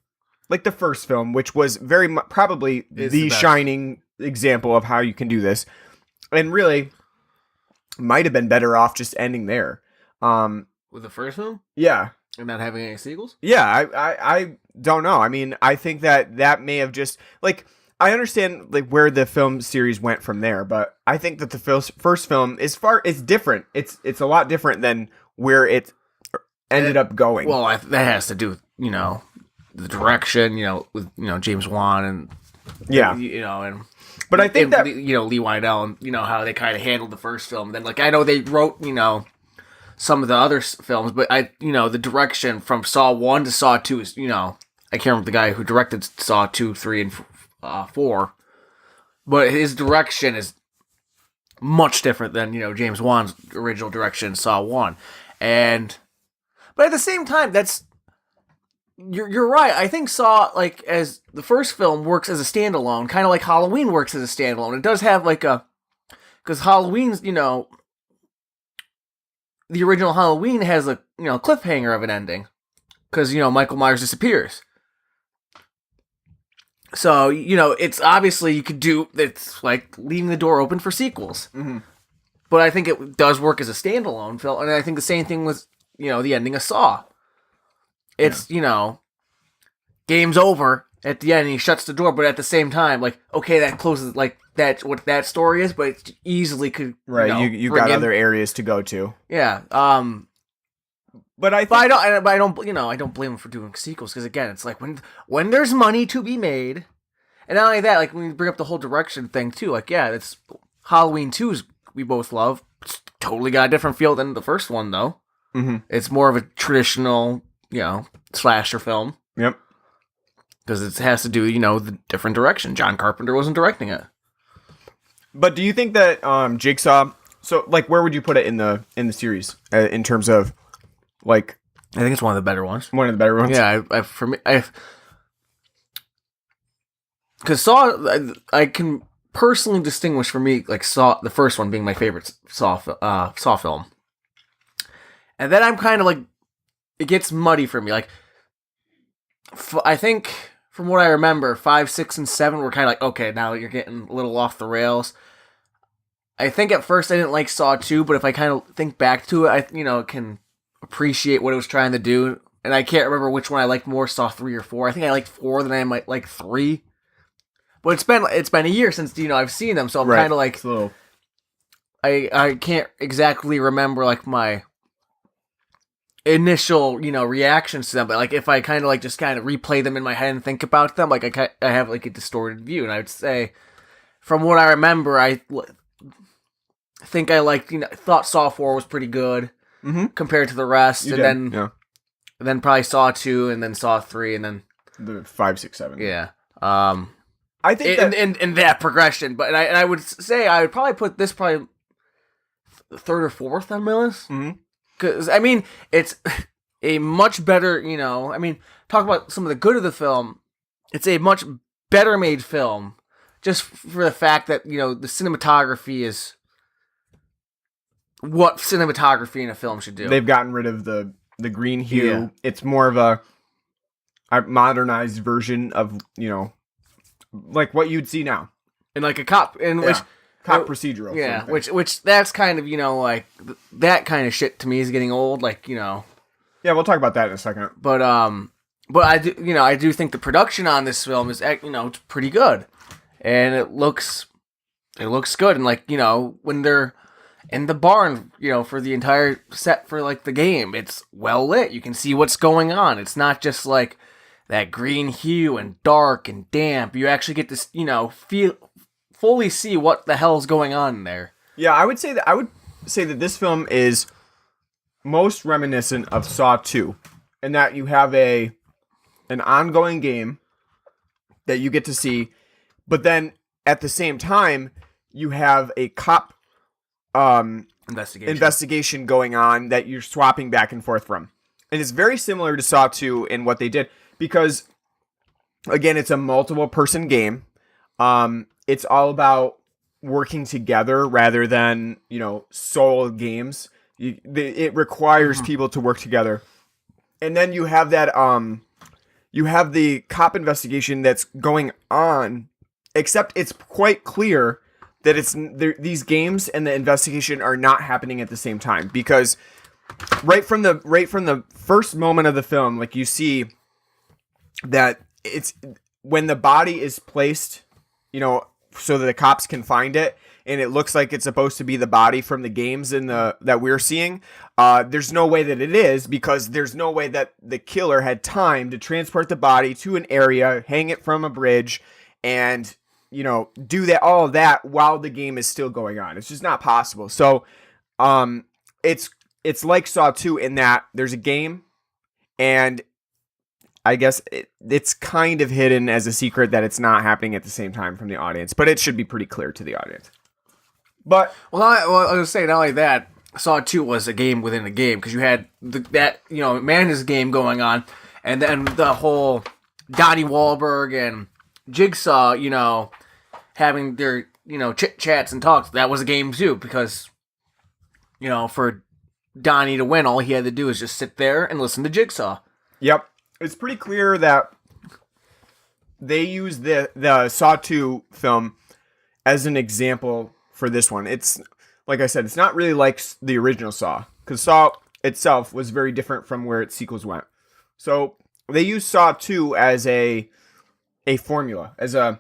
like the first film, which was probably the shining example of how you can do this. And really might have been better off just ending there. With the first film? Yeah. And not having any sequels? Yeah, I don't know. I mean, I think that may have just, like, I understand like where the film series went from there, but I think that the first film is different. It's a lot different than where it ended up going. Well, that has to do with, the direction, with, James Wan and, and... But I think that... Lee Wynell and, how they kind of handled the first film. Then, like, I know they wrote, some of the other films, but the direction from Saw 1 to Saw 2 is, I can't remember the guy who directed Saw 2, 3, and 4, but his direction is much different than, James Wan's original direction, Saw 1. But at the same time, you're right. I think Saw, like, as the first film works as a standalone, kind of like Halloween works as a standalone. It does have, like, because Halloween's, the original Halloween has a, cliffhanger of an ending. Because, Michael Myers disappears. So, it's obviously it's like leaving the door open for sequels. Mm-hmm. But I think it does work as a standalone film. And I think the same thing with, the ending of Saw. It's, game's over at the end and he shuts the door. But at the same time, like, okay, that closes, like, that's what that story is. But it easily could, right, you got other areas to go to. Yeah. But I don't blame him for doing sequels, because again, it's like when there's money to be made, and not only that, like when we bring up the whole direction thing too, like yeah, it's Halloween 2's we both love. It's totally got a different feel than the first one though. Mm-hmm. It's more of a traditional, slasher film. Yep. Because it has to do, the different direction. John Carpenter wasn't directing it. But do you think that Jigsaw? So like, where would you put it in the series in terms of? Like, I think it's one of the better ones. One of the better ones? Yeah, because Saw, I can personally distinguish for me, like, Saw, the first one being my favorite Saw film. And then I'm kind of like, it gets muddy for me. Like, I think, from what I remember, 5, 6, and 7 were kind of like, okay, now you're getting a little off the rails. I think at first I didn't like Saw 2, but if I kind of think back to it, I can appreciate what it was trying to do, and I can't remember which one I liked more, Saw 3 or 4. I think I liked 4 than I might like 3. But it's been a year since I've seen them, so I'm kind of like I can't exactly remember like my initial, reactions to them, but like if I kind of like just kind of replay them in my head and think about them, like I have like a distorted view, and I would say, from what I remember, I think I liked, thought Saw 4 was pretty good compared to the rest, then probably Saw 2, and then Saw 3, and then the 5, 6, 7. Yeah. I think in that progression, but I would say I would probably put this probably third or fourth on my list. Because I mean, it's a much better, talk about some of the good of the film. It's a much better made film, just for the fact that the cinematography is what cinematography in a film should do. They've gotten rid of the green hue. Yeah. It's more of a modernized version of like what you'd see now, in like a cop procedural. Yeah, which that's kind of like that kind of shit to me is getting old. Like Yeah, we'll talk about that in a second. But I do I do think the production on this film is it's pretty good, and it looks good. And like when they're in the barn for the entire set for like the game, it's well lit. You can see what's going on. It's not just like that green hue and dark and damp. You actually get to fully see what the hell's going on there. Yeah, I would say that this film is most reminiscent of Saw 2, in that you have an ongoing game that you get to see, but then at the same time you have a cop investigation going on that you're swapping back and forth from. And it's very similar to Saw 2 in what they did, because again, it's a multiple person game. It's all about working together rather than, solo games. It requires people to work together. And then you have that, you have the cop investigation that's going on, except it's quite clear that these games and the investigation are not happening at the same time, because right from the first moment of the film, like you see that it's when the body is placed, so that the cops can find it, and it looks like it's supposed to be the body from the games that we're seeing. There's no way that it is, because there's no way that the killer had time to transport the body to an area, hang it from a bridge, and do all of that while the game is still going on. It's just not possible. So, it's like Saw 2 in that there's a game, and I guess it's kind of hidden as a secret that it's not happening at the same time from the audience, but it should be pretty clear to the audience. But I was gonna say, not only that, Saw 2 was a game within a game, because you had that Amanda's game going on, and then the whole Donnie Wahlberg and Jigsaw, having their chit chats and talks. That was a game too, because for Donnie to win, all he had to do is just sit there and listen to Jigsaw. Yep. It's pretty clear that they used the Saw 2 film as an example for this one. It's, like I said, it's not really like the original Saw, because Saw itself was very different from where its sequels went. So they used Saw 2 as a formula, as a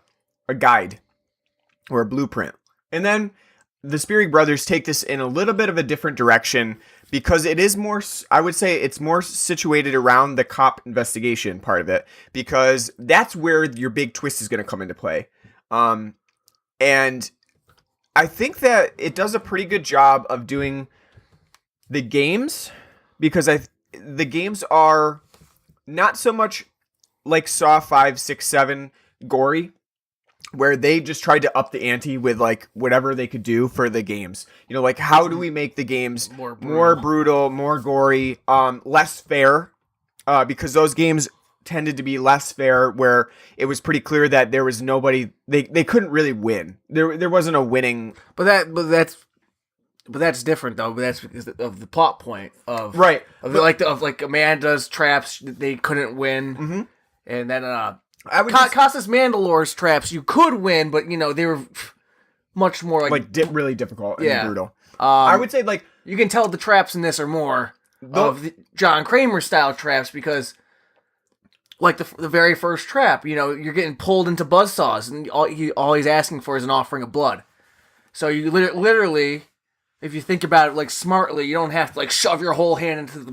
guide or a blueprint. And then the Speary brothers take this in a little bit of a different direction, because it is more, I would say it's more situated around the cop investigation part of it, because that's where your big twist is going to come into play. And I think that it does a pretty good job of doing the games, because the games are not so much like Saw 5, 6, 7 gory, where they just tried to up the ante with like whatever they could do for the games. Like, how do we make the games more brutal, more gory, less fair? Because those games tended to be less fair, where it was pretty clear that there was nobody, they couldn't really win. There wasn't a winning. But that's different though. But that's because of the plot point of right of like Amanda's traps, they couldn't win, and then Costas Mandalore's traps, you could win, but they were much more really difficult and brutal. I would say you can tell the traps in this are more of the John Kramer style traps, because like the very first trap, you're getting pulled into buzzsaws, and all he's asking for is an offering of blood. So you literally if you think about it like smartly, you don't have to like shove your whole hand into the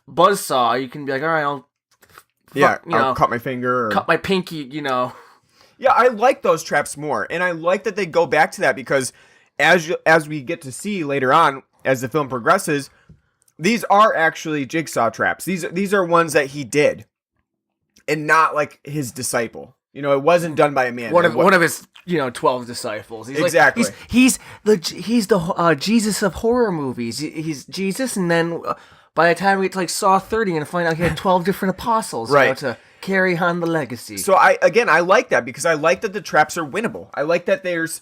buzzsaw. You can be like, all right, I'll cut my finger, or cut my pinky. Yeah, I like those traps more, and I like that they go back to that because as we get to see later on as the film progresses, these are actually Jigsaw traps. These are ones that he did, and not like his disciple. It wasn't done by a man. One of his 12 disciples. He's exactly. He's the Jesus of horror movies. He's Jesus, and then by the time we get to like Saw 30, and find out he had 12 different apostles, right, to carry on the legacy. So I like that because I like that the traps are winnable. I like that there's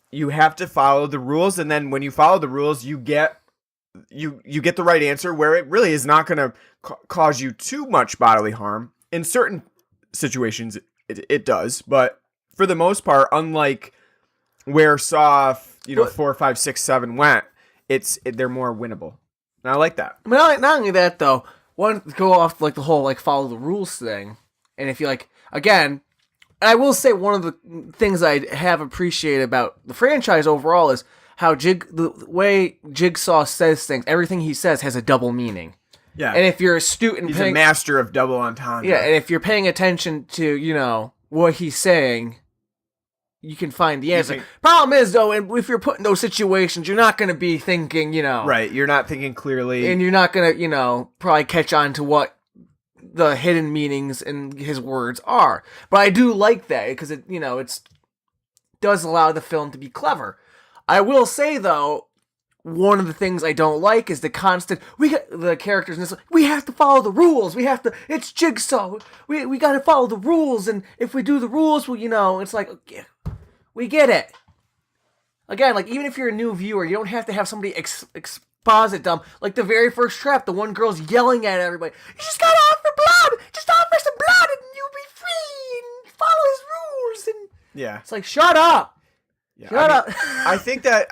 you have to follow the rules, and then when you follow the rules, you get the right answer where it really is not going to cause you too much bodily harm. In certain situations, it does, but for the most part, unlike where Saw 4, 5, 6, 7 went, they're more winnable, and I like that. I mean, not only that though. One, go off like the whole like follow the rules thing, and if you like again, I will say one of the things I have appreciated about the franchise overall is how the way Jigsaw says things. Everything he says has a double meaning. Yeah, and if you're astute and he's a master of double entendre. Yeah, and if you're paying attention to what he's saying, you can find the answer. Problem is though, and if you're put in those situations, you're not going to be thinking, right. You're not thinking clearly, and you're not going to, probably catch on to what the hidden meanings in his words are. But I do like that because it does allow the film to be clever. I will say though, one of the things I don't like is the constant the characters in this. We have to follow the rules. It's Jigsaw. We got to follow the rules, and if we do the rules, well, it's like, okay, we get it. Again, like even if you're a new viewer, you don't have to have somebody exposit them. Like the very first trap, the one girl's yelling at everybody. You just gotta offer blood. Just offer some blood, and you'll be free and follow his rules. And yeah, it's like shut up. Yeah, shut up. I think that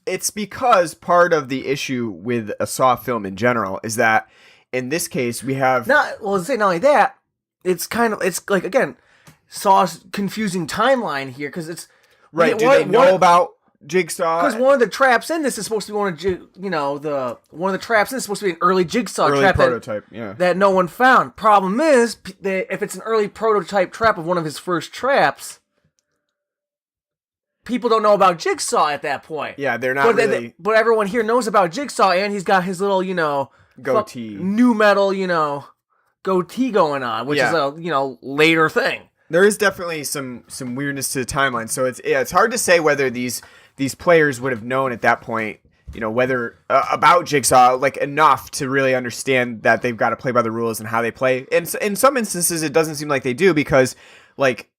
it's because part of the issue with a Saw film in general is that in this case we have not only that, it's like again Saw's confusing timeline here because it's right. Do they know about Jigsaw? Because one of the traps in this is supposed to be one of the traps in this is supposed to be an early Jigsaw trap prototype, that no one found. Problem is that if it's an early prototype trap of one of his first traps, people don't know about Jigsaw at that point. Yeah, they're not really. But everyone here knows about Jigsaw, and he's got his little, goatee, new metal, goatee going on, which is a, later thing. There is definitely some weirdness to the timeline, so it's hard to say whether these players would have known at that point, whether about Jigsaw like enough to really understand that they've got to play by the rules and how they play. And in some instances, it doesn't seem like they do because like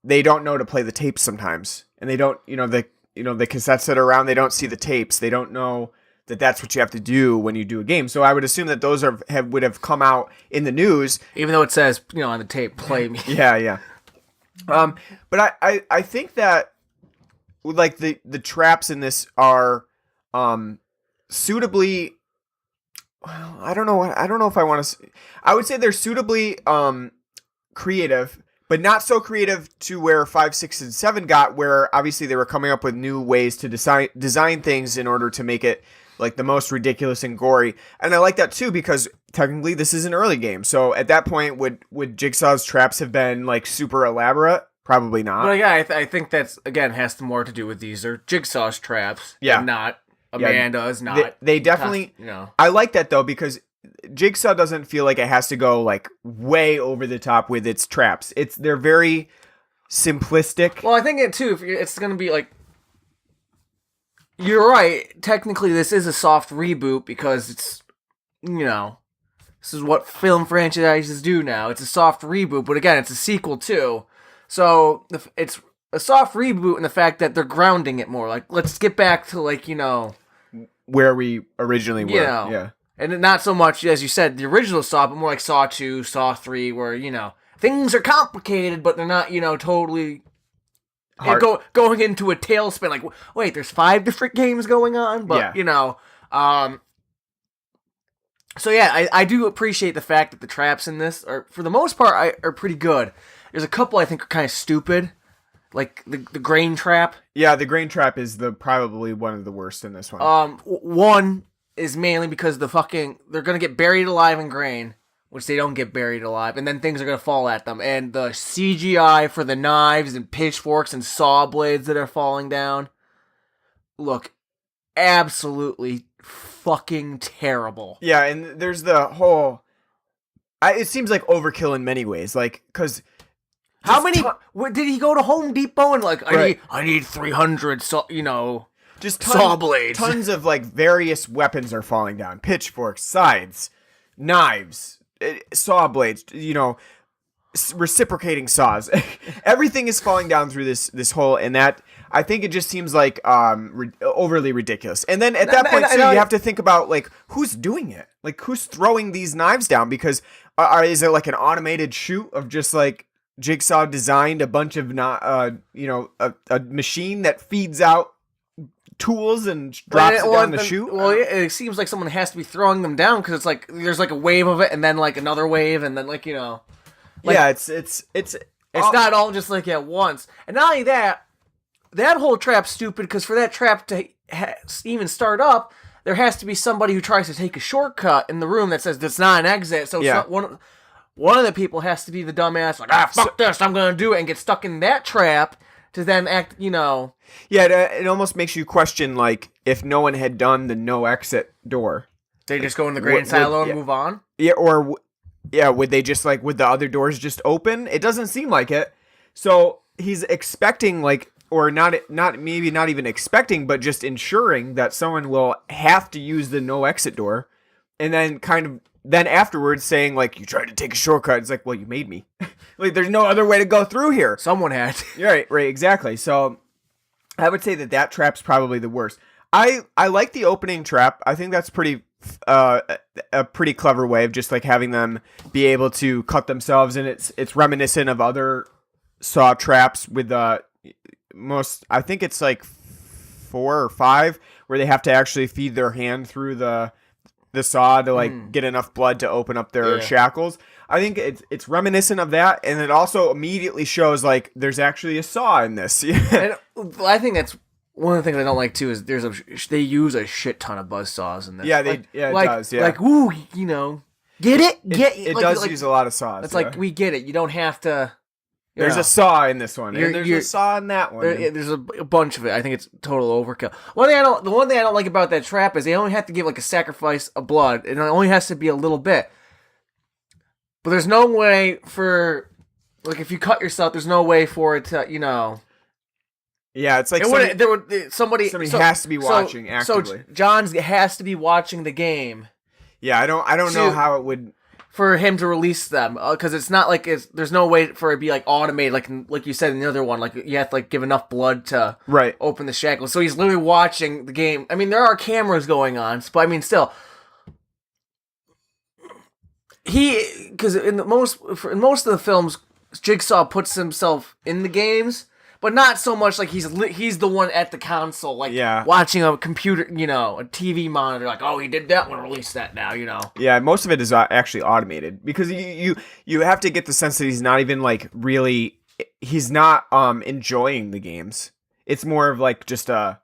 they don't know to play the tapes sometimes. And they don't, the cassettes that are around, they don't see the tapes. They don't know that that's what you have to do when you do a game. So I would assume that those would have come out in the news, even though it says, on the tape, play me. Yeah. But I think that like the traps in this are suitably. Well, I don't know if I want to. I would say they're suitably creative. But not so creative to where 5, 6, and 7 got, where obviously they were coming up with new ways to design things in order to make it like the most ridiculous and gory. And I like that too because technically this is an early game. So at that point, would Jigsaw's traps have been like super elaborate? Probably not. But yeah, I think that's again has more to do with these are Jigsaw's traps. Yeah, and not Amanda's. Not they definitely. I like that though because Jigsaw doesn't feel like it has to go like way over the top with its traps. They're very simplistic. Well, I think it's going to be like you're right. Technically, this is a soft reboot because it's this is what film franchises do now. It's a soft reboot, but again, it's a sequel too. So it's a soft reboot in the fact that they're grounding it more. Like let's get back to like where we originally were. Yeah. And not so much, as you said, the original Saw, but more like Saw 2, Saw 3, where, things are complicated, but they're not, totally going into a tailspin. Like, wait, there's 5 different games going on? But, so yeah, I do appreciate the fact that the traps in this, are for the most part, are pretty good. There's a couple I think are kind of stupid. like the grain trap. Yeah, the grain trap is probably one of the worst in this one. One is mainly because they're gonna get buried alive in grain, which they don't get buried alive, and then things are gonna fall at them. And the CGI for the knives and pitchforks and saw blades that are falling down look absolutely fucking terrible. Yeah, and there's the whole. It seems like overkill in many ways, like because. How many? Did he go to Home Depot and like Right. I need 300 just saw blades. Tons of like various weapons are falling down: pitchforks, scythes, knives, saw blades. Reciprocating saws. Everything is falling down through this hole, and that I think it just seems like overly ridiculous. And then at that point, you have to think about like who's doing it, like who's throwing these knives down, because is it like an automated chute of just like. Jigsaw designed a bunch of a machine that feeds out tools and drops it down the chute. Well, it seems like someone has to be throwing them down because it's like there's like a wave of it and then like another wave and then like yeah, it's not all just like at once. And not only that whole trap's stupid because for that trap to even start up, there has to be somebody who tries to take a shortcut in the room that says that's not an exit. So it's not one of the people has to be the dumbass, like, fuck this, I'm gonna do it, and get stuck in that trap to then act, Yeah, it almost makes you question, like, if no one had done the no exit door. They just go in the grain silo and move on? Yeah, or, would they just, like, would the other doors just open? It doesn't seem like it. So, he's expecting, like, or not even expecting, but just ensuring that someone will have to use the no exit door, and then afterwards saying, like, you tried to take a shortcut. It's like, well, you made me. Like, there's no other way to go through here. Someone had to. Right, exactly. So, I would say that trap's probably the worst. I like the opening trap. I think that's a pretty clever way of just, like, having them be able to cut themselves, and it's reminiscent of other saw traps with I think it's, like, 4 or 5, where they have to actually feed their hand through the saw to like get enough blood to open up their shackles. I think it's reminiscent of that, and it also immediately shows like there's actually a saw in this. And I think that's one of the things I don't like too is they use a shit ton of buzz saws in this. Yeah, it does. Yeah, like ooh, get it? It does use a lot of saws. It's like we get it. You don't have to. There's a saw in this one, and there's a saw in that one. There's a bunch of it. I think it's total overkill. The one thing I don't like about that trap is they only have to give like a sacrifice of blood, and it only has to be a little bit. But there's no way for, like, if you cut yourself, there's no way for it to, Yeah, it's like somebody has to be watching actively. So John has to be watching the game. Yeah, I don't know how it would. For him to release them, because it's not like there's no way for it to be like automated, like you said in the other one, like you have to like give enough blood to open the shackles. So he's literally watching the game. I mean, there are cameras going on, but I mean, still, because in most of the films, Jigsaw puts himself in the games. But not so much like he's the one at the console, like watching a computer, a TV monitor, like, oh, he did that one, release that now, Yeah, most of it is actually automated because you have to get the sense that he's not even like really, he's not enjoying the games. It's more of like just a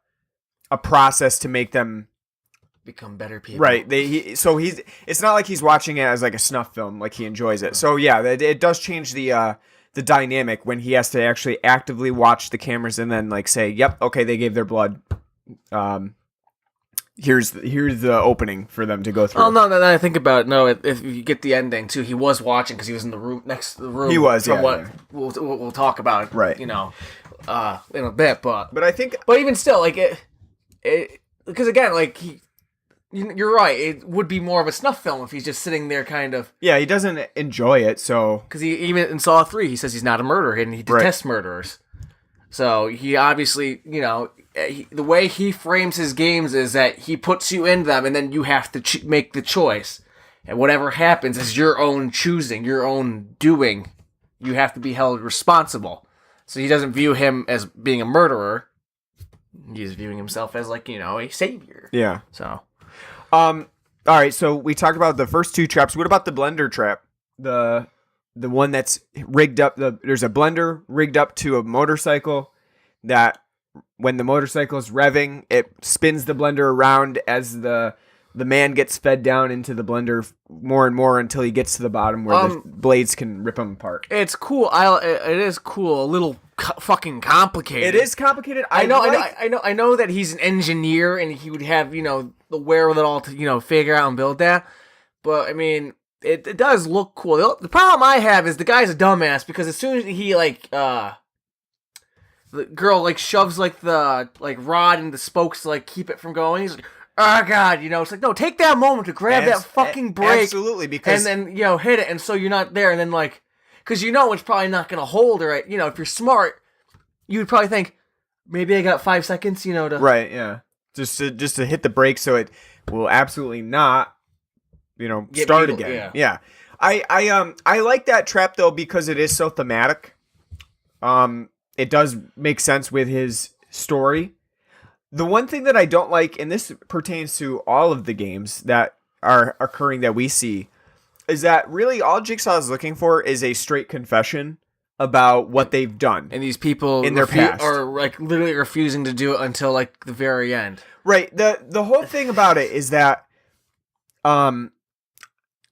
process to make them become better people. Right. It's not like he's watching it as like a snuff film, like he enjoys it. So yeah, it does change the dynamic when he has to actually actively watch the cameras and then like say, yep, okay, they gave their blood. Here's the opening for them to go through. Oh no! Now I think about it. No, if you get the ending too, he was watching because he was in the room next to the room. He was. We'll talk about right. In a bit, but I think, but even still, like it because again, like you're right. It would be more of a snuff film if he's just sitting there, kind of. Yeah, he doesn't enjoy it, so because he even in Saw 3, he says he's not a murderer and he detests murderers. So he obviously, the way he frames his games is that he puts you in them, and then you have to make the choice, and whatever happens is your own choosing, your own doing. You have to be held responsible. So he doesn't view him as being a murderer. He's viewing himself as like a savior. Yeah. So. All right, so we talked about the first two traps. What about the blender trap? the one that's rigged up. There's a blender rigged up to a motorcycle that when the motorcycle is revving, it spins the blender around as the man gets fed down into the blender more and more until he gets to the bottom where the blades can rip him apart. It's cool. It is cool. A little fucking complicated. It is complicated. I know that he's an engineer and he would have, the wherewithal to, figure out and build that. But I mean, it does look cool. The problem I have is the guy's a dumbass because as soon as he the girl shoves the rod and the spokes to keep it from going, he's like, oh God, it's like, no, take that moment to grab that fucking brake. Absolutely, because and then hit it, and so you're not there, and then because it's probably not gonna hold, or if you're smart, you would probably think maybe I got 5 seconds, to right, yeah, just to hit the brake so it will absolutely not, start again. Yeah. I like that trap though because it is so thematic. It does make sense with his story. The one thing that I don't like, and this pertains to all of the games that are occurring that we see, is that really all Jigsaw is looking for is a straight confession about what they've done. And these people in their past are literally refusing to do it until the very end. Right. The whole thing about it is that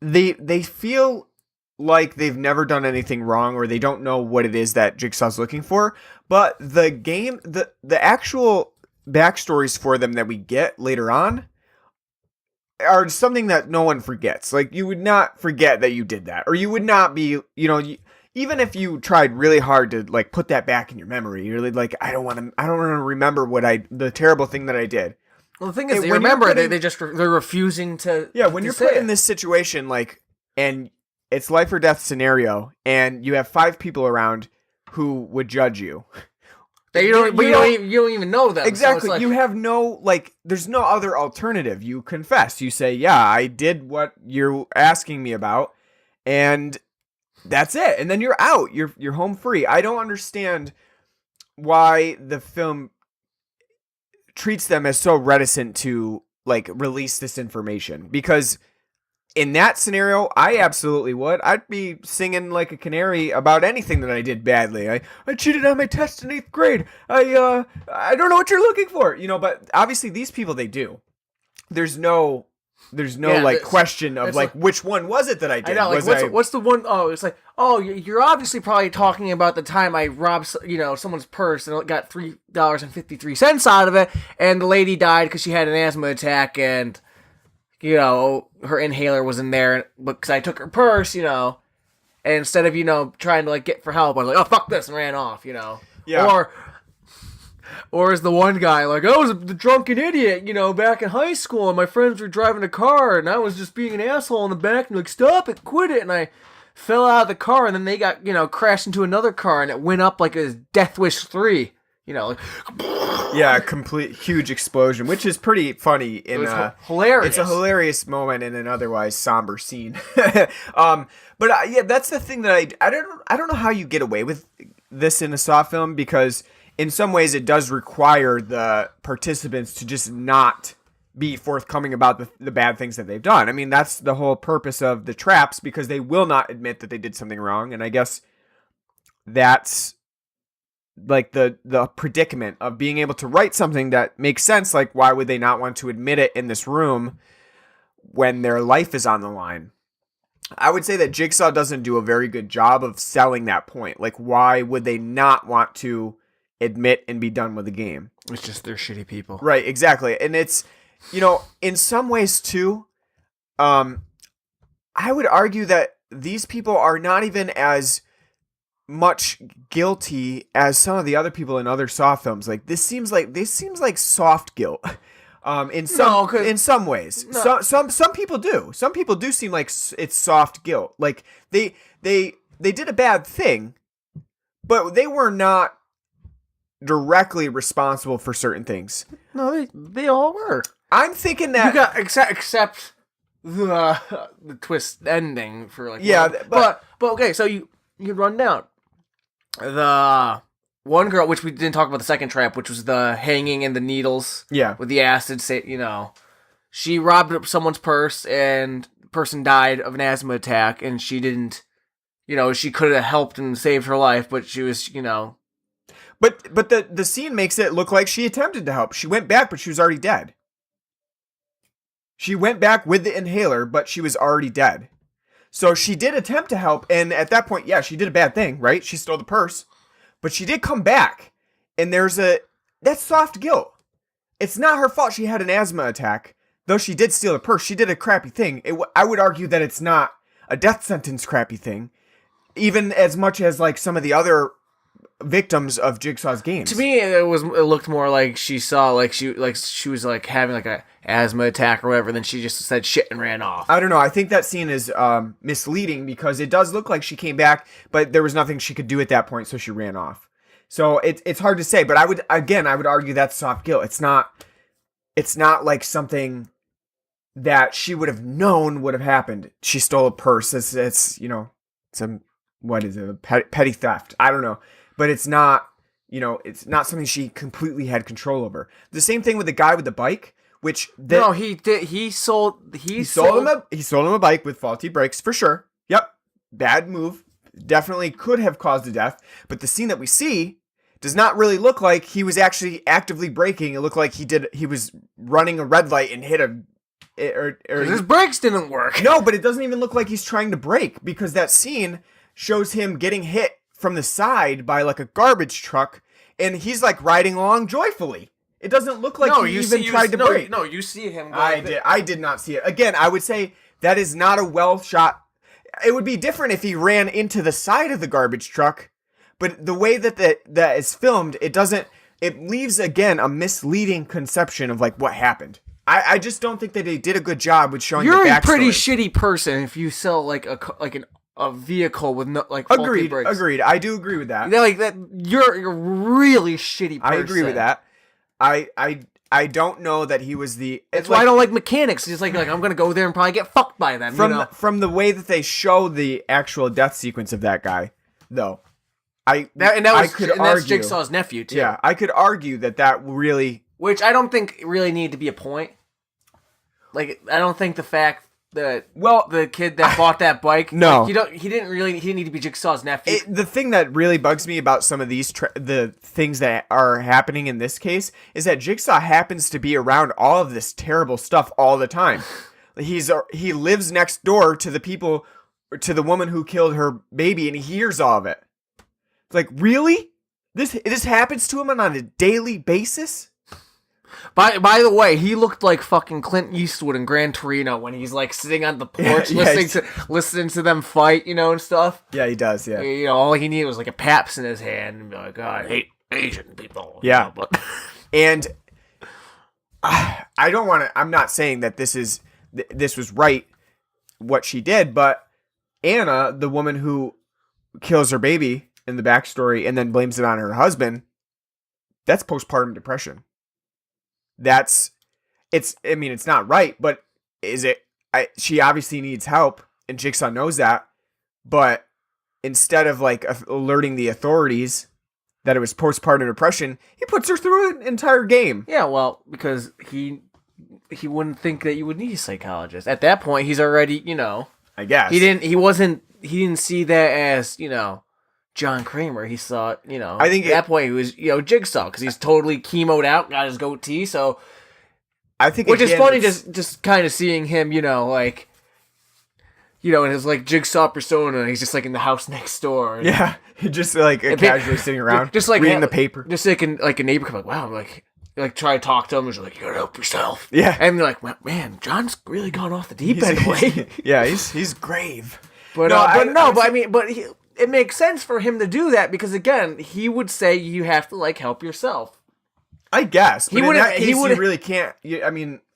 they feel like they've never done anything wrong or they don't know what it is that Jigsaw's looking for. But the game, the actual backstories for them that we get later on are something that no one forgets. You would not forget that you did that, or you would not be, even if you tried really hard to put that back in your memory, you're I don't want to remember the terrible thing that I did. Well, the thing is, they remember, they're refusing to. Yeah, when you're put in this situation, and it's life or death scenario, and you have 5 people around who would judge you. You don't even know them. Exactly. So you have no, there's no other alternative. You confess. You say, yeah, I did what you're asking me about, and that's it. And then you're out. You're home free. I don't understand why the film treats them as so reticent to, release this information. Because in that scenario, I absolutely would. I'd be singing like a canary about anything that I did badly. I cheated on my test in 8th grade. I don't know what you're looking for. But obviously these people, they do. There's no question of which one was it that I did? I know, what's the one? Oh, it's you're obviously probably talking about the time I robbed, someone's purse and got $3.53 out of it, and the lady died because she had an asthma attack, and her inhaler was in there, because I took her purse, and instead of trying to get for help, I was like, oh fuck this, and ran off, Yeah. Or is the one guy I was a drunken idiot, back in high school, and my friends were driving a car, and I was just being an asshole in the back, and stop it, quit it, and I fell out of the car, and then they got, crashed into another car, and it went up like a Death Wish 3, Yeah, complete huge explosion, which is pretty funny. Hilarious. It's a hilarious moment in an otherwise somber scene. But that's the thing that I don't know how you get away with this in a Saw film, because in some ways it does require the participants to just not be forthcoming about the bad things that they've done. I mean, that's the whole purpose of the traps, because they will not admit that they did something wrong. And I guess that's the predicament of being able to write something that makes sense. Why would they not want to admit it in this room when their life is on the line? I would say that Jigsaw doesn't do a very good job of selling that point. Why would they not want to admit and be done with the game? It's just they're shitty people. Right, exactly. And it's, in some ways too, I would argue that these people are not even as much guilty as some of the other people in other Saw films. This seems like soft guilt. In some ways. No. Some people do. Some people do seem like it's soft guilt. They did a bad thing, but they were not directly responsible for certain things. No, they all were. I'm thinking that you got except the twist ending for but okay. So you run down the one girl, which we didn't talk about the second trap, which was the hanging and the needles. Yeah, with the acid. She robbed up someone's purse and the person died of an asthma attack, and she didn't she could have helped and saved her life, but she was, But the scene makes it look like she attempted to help. She went back, but she was already dead. She went back with the inhaler, but she was already dead. So she did attempt to help, and at that point, yeah, she did a bad thing, right? She stole the purse, but she did come back, and that's soft guilt. It's not her fault she had an asthma attack, though she did steal the purse. She did a crappy thing. I would argue that it's not a death sentence crappy thing, even as much as like some of the other victims of Jigsaw's games. To me, it looked more like she saw she was like having like a asthma attack or whatever. Then she just said shit and ran off. I don't know. I think that scene is misleading because it does look like she came back, but there was nothing she could do at that point, so she ran off. So it's hard to say, but I would argue that's soft guilt. It's not like something that she would have known would have happened. She stole a purse. It's what is it? A petty theft. I don't know. But it's not, it's not something she completely had control over. The same thing with the guy with the bike, which no, he did. He sold him a bike with faulty brakes for sure. Yep, bad move. Definitely could have caused a death. But the scene that we see does not really look like he was actually actively braking. It looked like he was running a red light and hit or his brakes didn't work. No, but it doesn't even look like he's trying to brake because that scene shows him getting hit from the side by like a garbage truck, and he's like riding along joyfully. It doesn't look like he even tried to brake. No, you see him. I did not see it. Again, I would say that is not a well shot. It would be different if he ran into the side of the garbage truck, but the way that is filmed, it leaves again a misleading conception of like what happened. I just don't think that they did a good job with showing. You're the backstory. A pretty shitty person if you sell like a vehicle with no like faulty brakes. Agreed. I do agree with that. Like that, you're a really shitty person. I agree with that. I don't know that he was the. That's why I don't like mechanics. It's like I'm gonna go there and probably get fucked by them. From the way that they show the actual death sequence of that guy, though, that's Jigsaw's nephew too. Yeah, I could argue that really, which I don't think really need to be a point. Like I don't think the fact that the kid that bought that bike, no, he didn't need to be Jigsaw's nephew. The thing that really bugs me about some of these the things that are happening in this case is that Jigsaw happens to be around all of this terrible stuff all the time. He lives next door to the woman who killed her baby, and he hears all of it. It's like, really? This happens to him on a daily basis? By the way, he looked like fucking Clint Eastwood in Gran Torino when he's like sitting on the porch listening to them fight, and stuff. Yeah, he does. Yeah, all he needed was like a Pabst in his hand and be like, "God, I hate Asian people." Yeah, and I don't want to. I'm not saying that this was right what she did, but Anna, the woman who kills her baby in the backstory and then blames it on her husband, that's postpartum depression. It's not right, but she obviously needs help, and Jigsaw knows that, but instead of like alerting the authorities that it was postpartum depression, he puts her through an entire game. Yeah, well, because he wouldn't think that you would need a psychologist. At that point, he's already, I guess. He didn't see that as, John Kramer. He saw it, I think at that point he was, Jigsaw, because he's totally chemoed out, got his goatee, so I think, which is funny, just kind of seeing him, in his like Jigsaw persona. He's just like in the house next door. Yeah, just like casually sitting around, just like reading the paper. Just like a neighbor come like, wow, like try to talk to him. He's like, you gotta help yourself. Yeah, and they're like, man, John's really gone off the deep end. Yeah, he's grave. But it makes sense for him to do that because again, he would say you have to like help yourself. I guess he would. You really can't.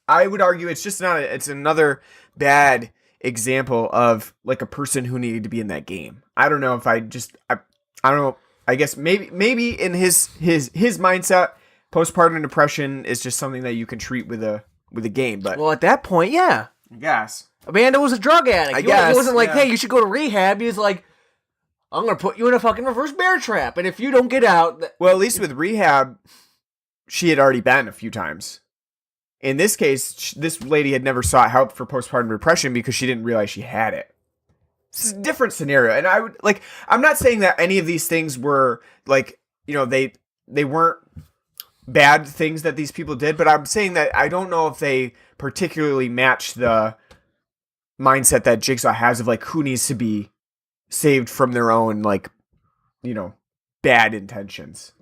I would argue it's just not. It's another bad example of like a person who needed to be in that game. I don't know if I don't know. I guess maybe in his mindset, postpartum depression is just something that you can treat with a game. But at that point, yeah, I guess Amanda was a drug addict. I guess he wasn't like, hey, you should go to rehab. He was like, I'm gonna put you in a fucking reverse bear trap, and if you don't get out, well, at least with rehab, she had already been a few times. In this case, this lady had never sought help for postpartum depression because she didn't realize she had it. it's a different scenario. And I would like, I'm not saying that any of these things were like, they weren't bad things that these people did, but I'm saying that I don't know if they particularly match the mindset that Jigsaw has of like who needs to be saved from their own like, bad intentions.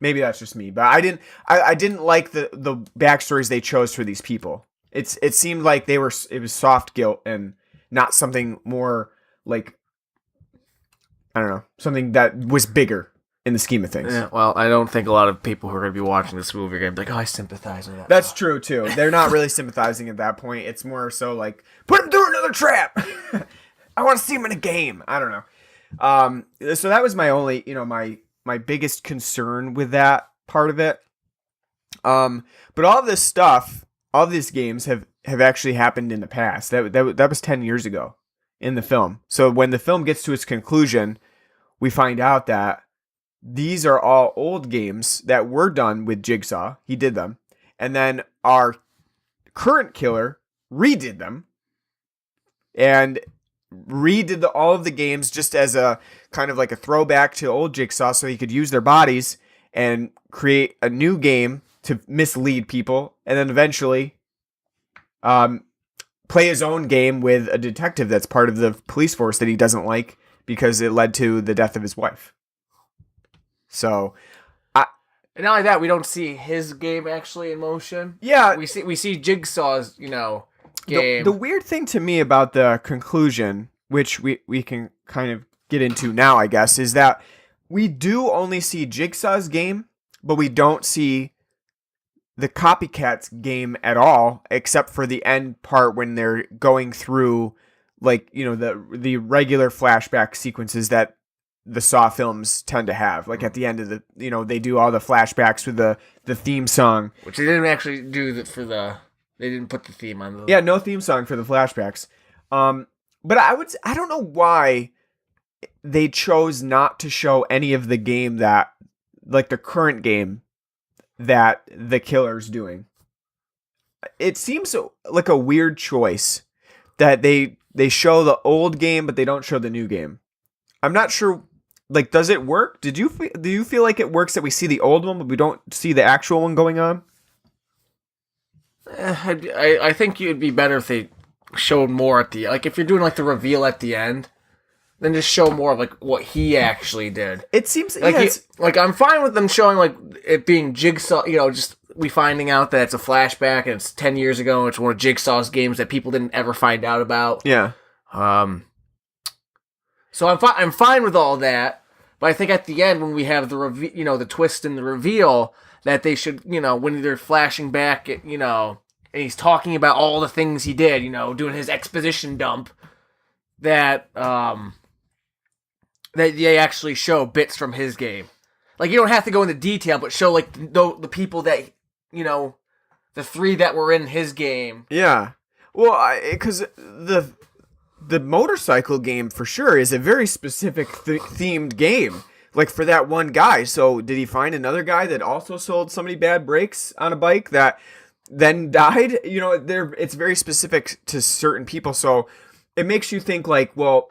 Maybe that's just me, but I didn't like the backstories they chose for these people. It seemed like it was soft guilt and not something more like, I don't know, something that was bigger in the scheme of things. Yeah, well, I don't think a lot of people who are going to be watching this movie are going to be like, oh, I sympathize with that. That's true, too. They're not really sympathizing at that point. It's more so like, put him through another trap! I want to see him in a game. I don't know. So that was my only, my biggest concern with that part of it. But all this stuff, all these games have actually happened in the past. That was 10 years ago in the film. So when the film gets to its conclusion, we find out that these are all old games that were done with Jigsaw. He did them. And then our current killer redid them and redid all of the games just as a kind of like a throwback to old Jigsaw so he could use their bodies and create a new game to mislead people and then eventually play his own game with a detective that's part of the police force that he doesn't like because it led to the death of his wife. So, and not only that, we don't see his game actually in motion. Yeah, we see Jigsaw's, game. The weird thing to me about the conclusion, which we can kind of get into now, I guess, is that we do only see Jigsaw's game, but we don't see the copycat's game at all, except for the end part when they're going through, like, the regular flashback sequences that the Saw films tend to have. Like at the end of the, they do all the flashbacks with the theme song. Which they didn't actually do they didn't put the theme on the... Yeah, no theme song for the flashbacks. But I don't know why they chose not to show any of the game that, like the current game that the killer's doing. It seems like a weird choice that they show the old game, but they don't show the new game. I'm not sure. Like, does it work? Do you feel like it works that we see the old one, but we don't see the actual one going on? I think it'd be better if they showed more at the, like, if you're doing like the reveal at the end, then just show more of like what he actually did. It seems like I'm fine with them showing like it being Jigsaw. Just we finding out that it's a flashback and it's 10 years ago. And it's one of Jigsaw's games that people didn't ever find out about. Yeah. So I'm fine with all that, but I think at the end when we have the the twist and the reveal, that they should, when they're flashing back, and he's talking about all the things he did, doing his exposition dump, that that they actually show bits from his game. Like, you don't have to go into detail, but show like the people that, the three that were in his game. Yeah. Well, because the motorcycle game for sure is a very specific themed game, like for that one guy. So did he find another guy that also sold somebody bad brakes on a bike that then died? It's very specific to certain people. So it makes you think like, well,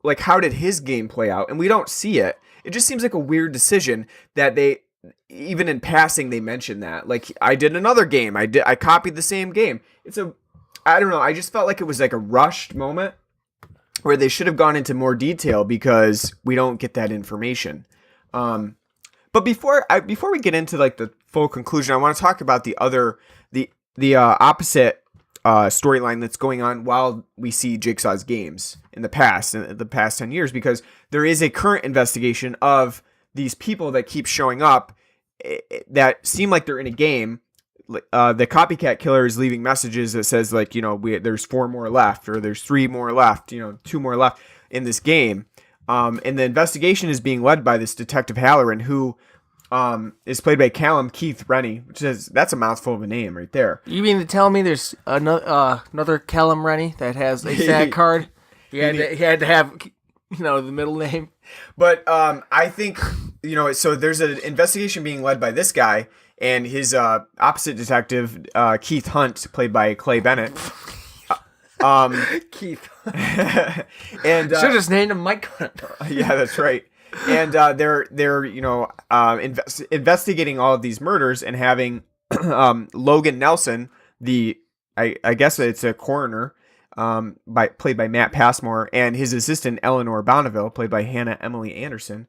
like how did his game play out? And we don't see it. It just seems like a weird decision that they, even in passing, they mention that. Like, I did another game. I copied the same game. I don't know. I just felt like it was like a rushed moment where they should have gone into more detail because we don't get that information. But before we get into like the full conclusion, I want to talk about the opposite storyline that's going on while we see Jigsaw's games in the past 10 years, because there is a current investigation of these people that keep showing up that seem like they're in a game. The copycat killer is leaving messages that says like, there's 4 more left, or there's 3 more left, 2 more left in this game. And the investigation is being led by this Detective Halloran, who is played by Callum Keith Rennie, which is, that's a mouthful of a name right there. You mean to tell me there's another Callum Rennie that has a SAG card? He had to have, the middle name. But I think, so there's an investigation being led by this guy and his opposite detective, Keith Hunt, played by Clay Bennett. Keith. And should have just named him Mike Hunt. Yeah, that's right. And they're investigating all of these murders and having Logan Nelson, I guess it's a coroner, played by Matt Passmore, and his assistant Eleanor Bonneville, played by Hannah Emily Anderson.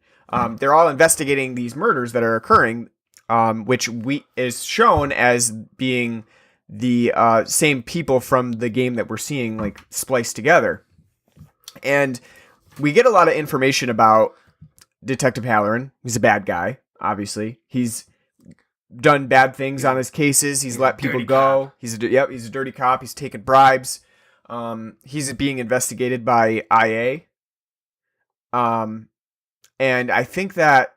They're all investigating these murders that are occurring, which is shown as being the same people from the game that we're seeing like spliced together. And we get a lot of information about Detective Halloran. He's a bad guy, obviously. He's done bad things on his cases. He's let people go. Cop. He's a dirty cop. He's taken bribes. He's being investigated by IA. And I think that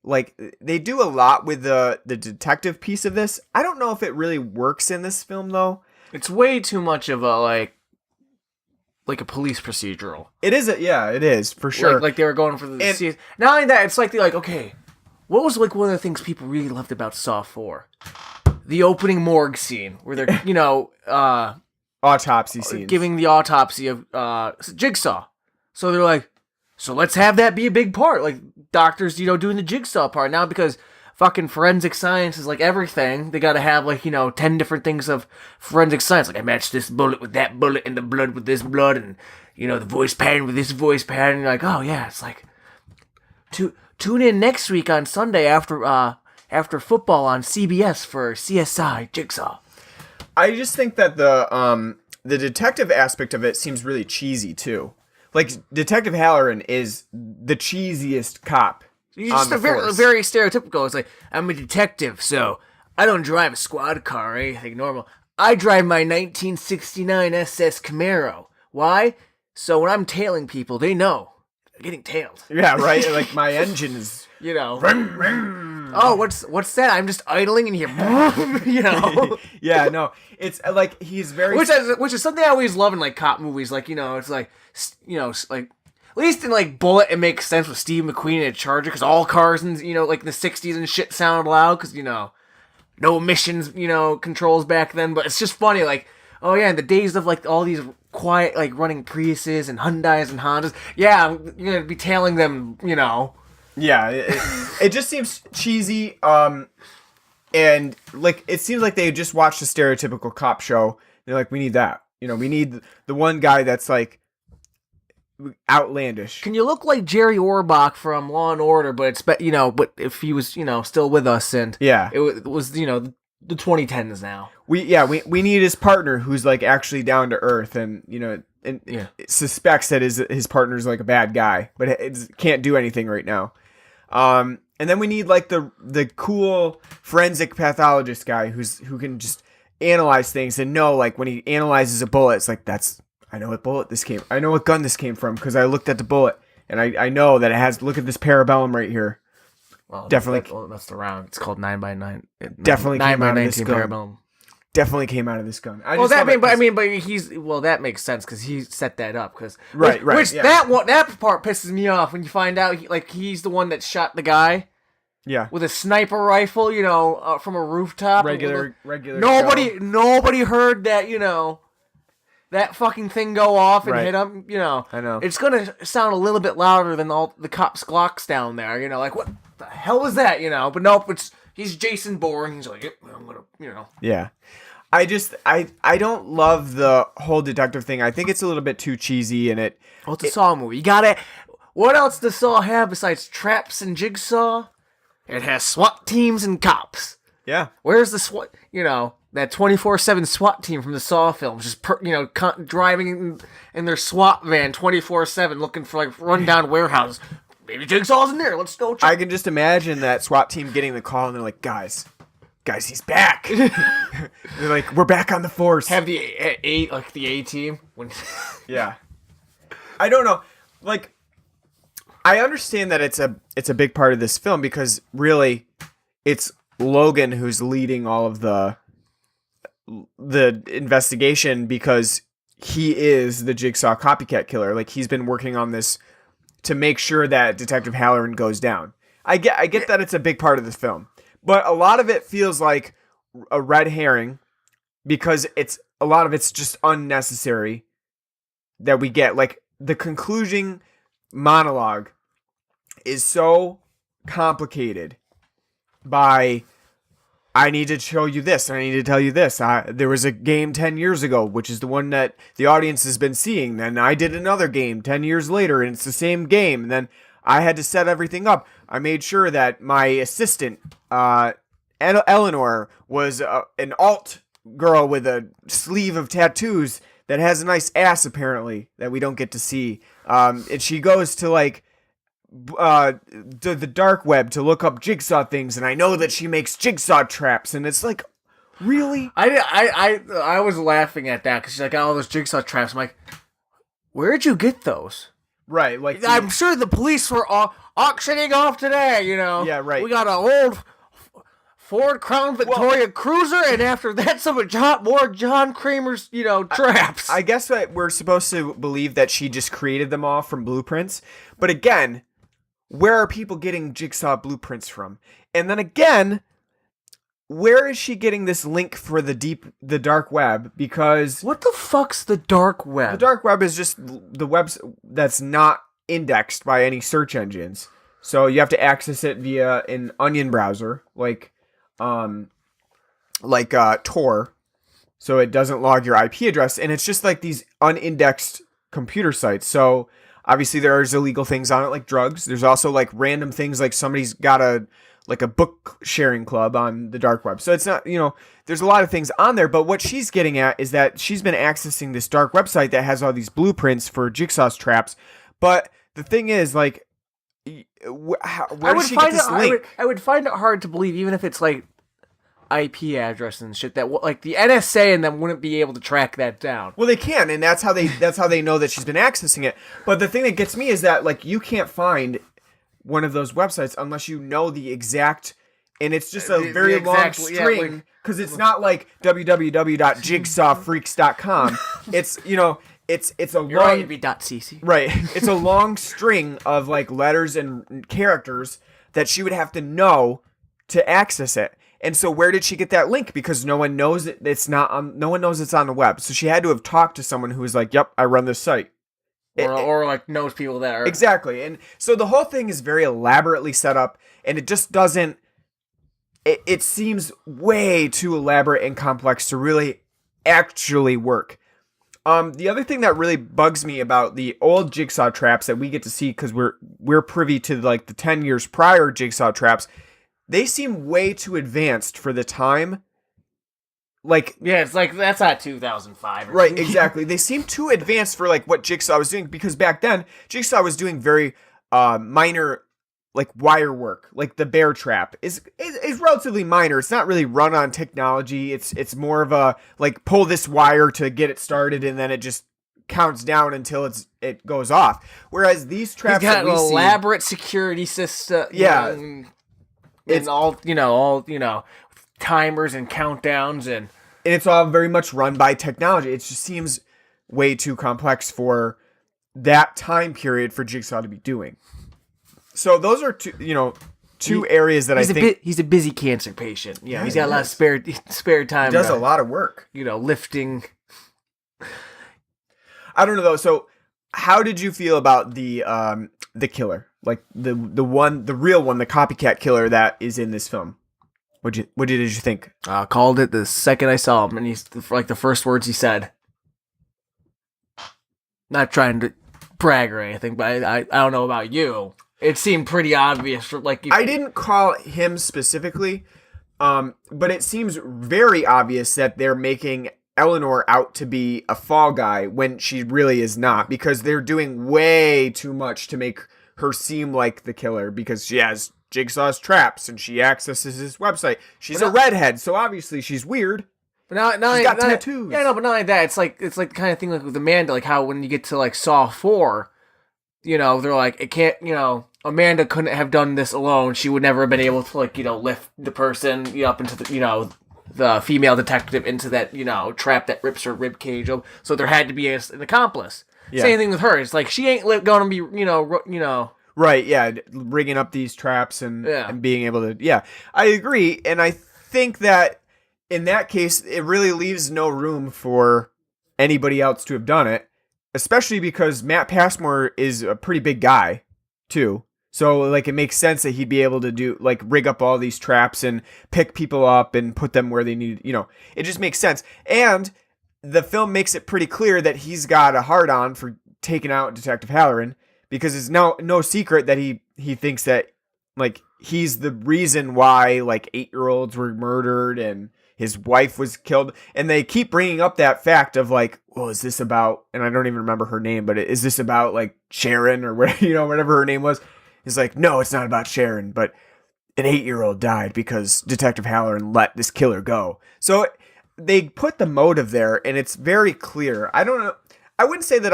like they do a lot with the detective piece of this. I don't know if it really works in this film though. It's way too much of a like a police procedural. It is for sure. Like they were going for the not only that, it's like they're like, okay, what was like one of the things people really loved about Saw 4? The opening morgue scene where they're autopsy scenes, giving the autopsy of Jigsaw. So they're like, so let's have that be a big part. Like doctors, doing the Jigsaw part now because fucking forensic science is like everything. They got to have like 10 different things of forensic science. Like I matched this bullet with that bullet and the blood with this blood and the voice pattern with this voice pattern. And you're like, oh yeah, it's like tune in next week on Sunday after football on CBS for CSI Jigsaw. I just think that the detective aspect of it seems really cheesy too. Like Detective Halloran is the cheesiest cop. He's just very stereotypical. It's like, I'm a detective, so I don't drive a squad car or anything normal. I drive my 1969 SS Camaro. Why? So when I'm tailing people, they know they're getting tailed. Yeah, right? Like my engine is... Vroom, vroom. Oh, what's that? I'm just idling in here. Yeah, no. It's like he's very... Which is something I always love in like cop movies. Like, it's like, like... At least in like Bullet, it makes sense with Steve McQueen in a Charger because all cars in like in the '60s and shit sounded loud because no emissions controls back then. But it's just funny, like, oh yeah, in the days of like all these quiet like running Priuses and Hyundais and Hondas, yeah, you're gonna be tailing them, Yeah, it just seems cheesy. And like it seems like they just watched a stereotypical cop show. They're like, we need that. We need the one guy that's like outlandish. Can you look like Jerry Orbach from Law and Order, but but if he was still with us and it was the 2010s now. We need his partner who's like actually down to earth and suspects that his partner's like a bad guy but it can't do anything right now. And then we need like the cool forensic pathologist guy who can just analyze things and know like when he analyzes a bullet, it's like I know what gun this came from because I looked at the bullet and I know that it has. Look at this parabellum right here. Well, definitely, that's the round. It's called 9x9. Definitely 9x19 parabellum. Definitely came out of this gun. That makes sense because he set that up. That part pisses me off when you find out he's the one that shot the guy. Yeah, with a sniper rifle, from a rooftop. Regular. Nobody heard that. That fucking thing go off and hit him, I know. It's gonna sound a little bit louder than all the cops' Glocks down there, like what the hell is that, But nope, he's Jason Bourne. He's like, I'm gonna, Yeah, I don't love the whole detective thing. I think it's a little bit too cheesy, and it's a Saw movie. You gotta. What else does Saw have besides traps and Jigsaw? It has SWAT teams and cops. Yeah. Where's the SWAT? That 24/7 SWAT team from the Saw films, just driving in their SWAT van 24/7, looking for like rundown warehouses. Maybe Jigsaw's in there. Let's go check. I can just imagine that SWAT team getting the call, and they're like, "Guys, he's back." They're like, "We're back on the force." Have the A team. Yeah. I don't know. Like, I understand that it's a big part of this film because really, it's Logan who's leading all of the investigation because he is the Jigsaw copycat killer. Like he's been working on this to make sure that Detective Halloran goes down. I get that it's a big part of this film, but a lot of it feels like a red herring because it's a lot of it's just unnecessary that we get. Like, the concluding monologue is so complicated by, I need to show you this, and I need to tell you this. There was a game 10 years ago, which is the one that the audience has been seeing. Then I did another game 10 years later, and it's the same game. And then I had to set everything up. I made sure that my assistant, Eleanor, was an alt girl with a sleeve of tattoos that has a nice ass, apparently, that we don't get to see. And she goes to, like, the dark web to look up Jigsaw things, and I know that she makes Jigsaw traps, and it's like, really? I was laughing at that because she's like, oh, those Jigsaw traps. I'm like, where'd you get those? Right, like, I'm sure the police were auctioning off today, you know. Yeah, right. We got an old Ford Crown Victoria Cruiser, and after that, more John Kramer's, traps. I guess that we're supposed to believe that she just created them all from blueprints, but again, where are people getting Jigsaw blueprints from? And then again, where is she getting this link for the dark web? Because what the fuck's the dark web? The dark web is just the web that's not indexed by any search engines. So you have to access it via an Onion browser, like Tor. So it doesn't log your IP address, and it's just like these unindexed computer sites. So obviously there's illegal things on it, like drugs. There's also like random things, like somebody's got a book sharing club on the dark web. So it's not, there's a lot of things on there, but what she's getting at is that she's been accessing this dark website that has all these blueprints for Jigsaw's traps. But the thing is, like, where does she get this link? I would find it hard to believe, even if it's like IP address and shit, that like the NSA and them wouldn't be able to track that down. Well, they can, and that's how they know that she's been accessing it. But the thing that gets me is that, like, you can't find one of those websites unless you know the exact, and it's just a very long string, because it's not like www.jigsawfreaks.com. It's it's a You're long right, it'd be .cc. Right. It's a long string of like letters and characters that she would have to know to access it. And so where did she get that link? Because no one knows no one knows it's on the web. So she had to have talked to someone who was like, "Yep, I run this site." Or like knows people that are exactly. And so the whole thing is very elaborately set up, and it just doesn't. It seems way too elaborate and complex to really actually work. The other thing that really bugs me about the old Jigsaw traps that we get to see, because we're privy to like the 10 years prior Jigsaw traps, they seem way too advanced for the time. Like, yeah, it's like that's not 2005. Right, exactly. They seem too advanced for like what Jigsaw was doing, because back then Jigsaw was doing very minor, like, wire work. Like the bear trap is relatively minor. It's not really run on technology. It's more of a like pull this wire to get it started, and then it just counts down until it goes off. Whereas these traps, he's got an elaborate security system. Yeah, it's all timers and countdowns, and it's all very much run by technology. It just seems way too complex for that time period for Jigsaw to be doing. So those are two areas that I think he's a busy cancer patient. Yeah, he's got a lot of spare time. He does a lot of work. Lifting. I don't know though. So how did you feel about the killer, like the real one, the copycat killer that is in this film? What did you think? Called it the second I saw him, and he's like the first words he said. Not trying to brag or anything, but I don't know about you. It seemed pretty obvious. I didn't call him specifically, but it seems very obvious that they're making Eleanor out to be a fall guy when she really is not, because they're doing way too much to make her seem like the killer, because she has Jigsaw's traps and she accesses his website. She's a redhead, so obviously she's weird. But she's got tattoos. Yeah, no, but not like that. It's like the kind of thing like with Amanda, like how when you get to like Saw 4, they're like, it can't, Amanda couldn't have done this alone. She would never have been able to lift the person up into the the female detective into that trap that rips her rib cage open. So there had to be an accomplice. Yeah. Same thing with her. It's like she ain't going to be right. Yeah, rigging up these traps and being able to. Yeah, I agree, and I think that in that case, it really leaves no room for anybody else to have done it, especially because Matt Passmore is a pretty big guy, too. So, like, it makes sense that he'd be able to do, like, rig up all these traps and pick people up and put them where they need, it just makes sense. And the film makes it pretty clear that he's got a hard-on for taking out Detective Halloran, because it's no secret that he thinks that, like, he's the reason why, like, 8-year-olds were murdered and his wife was killed. And they keep bringing up that fact of, like, well, is this about, and I don't even remember her name, but is this about, like, Sharon or whatever her name was? It's like, no, it's not about Sharon, but an 8-year-old died because Detective Halloran let this killer go. So they put the motive there, and it's very clear. I don't know. I wouldn't say that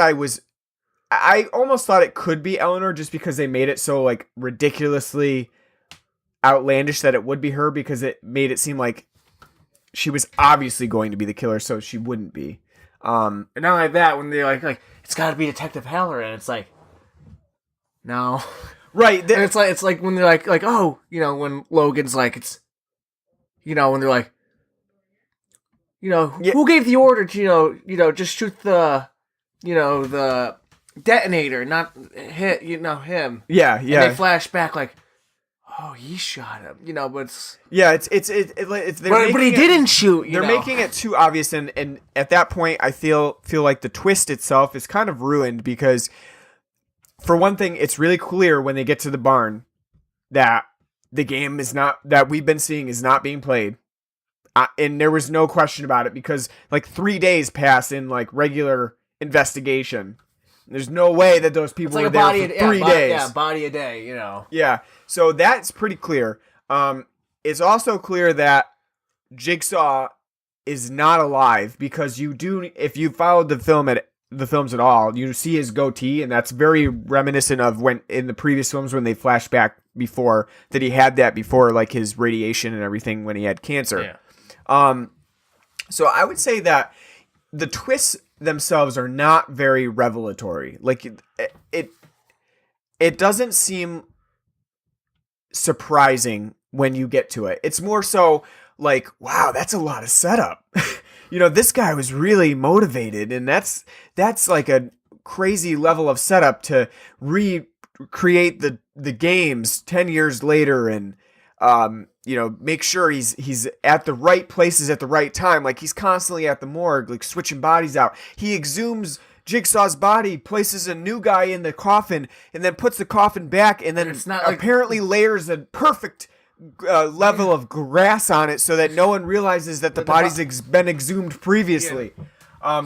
I almost thought it could be Eleanor just because they made it so, like, ridiculously outlandish that it would be her, because it made it seem like she was obviously going to be the killer, so she wouldn't be. And not like that, when they're like it's got to be Detective Halloran. It's like, no. Right. And it's like when they're like, oh, when Logan's like, it's, when they're like, who gave the order to, just shoot the, the detonator, not hit, him. Yeah. And they flash back like, oh, he shot him, but it's... Yeah, it's but he didn't shoot, They're making it too obvious, and at that point, I feel like the twist itself is kind of ruined, because, for one thing, it's really clear when they get to the barn that the game that we've been seeing is not being played. And there was no question about it, because, like, 3 days pass in, like, regular investigation. There's no way that those people were there for 3 days. Yeah, body a day, Yeah, so that's pretty clear. It's also clear that Jigsaw is not alive, because if you followed the films at all, you see his goatee, and that's very reminiscent of when in the previous films when they flashed back before that he had that before, like, his radiation and everything when he had cancer. Yeah. So I would say that the twists themselves are not very revelatory. Like, it doesn't seem surprising when you get to it. It's more so like, wow, that's a lot of setup. This guy was really motivated, and that's like a crazy level of setup to recreate the games 10 years later, and make sure he's at the right places at the right time. Like, he's constantly at the morgue, like, switching bodies out. He exhumes Jigsaw's body, places a new guy in the coffin, and then puts the coffin back, and then it's not apparently layers a perfect level of grass on it so that no one realizes that the body's been exhumed previously,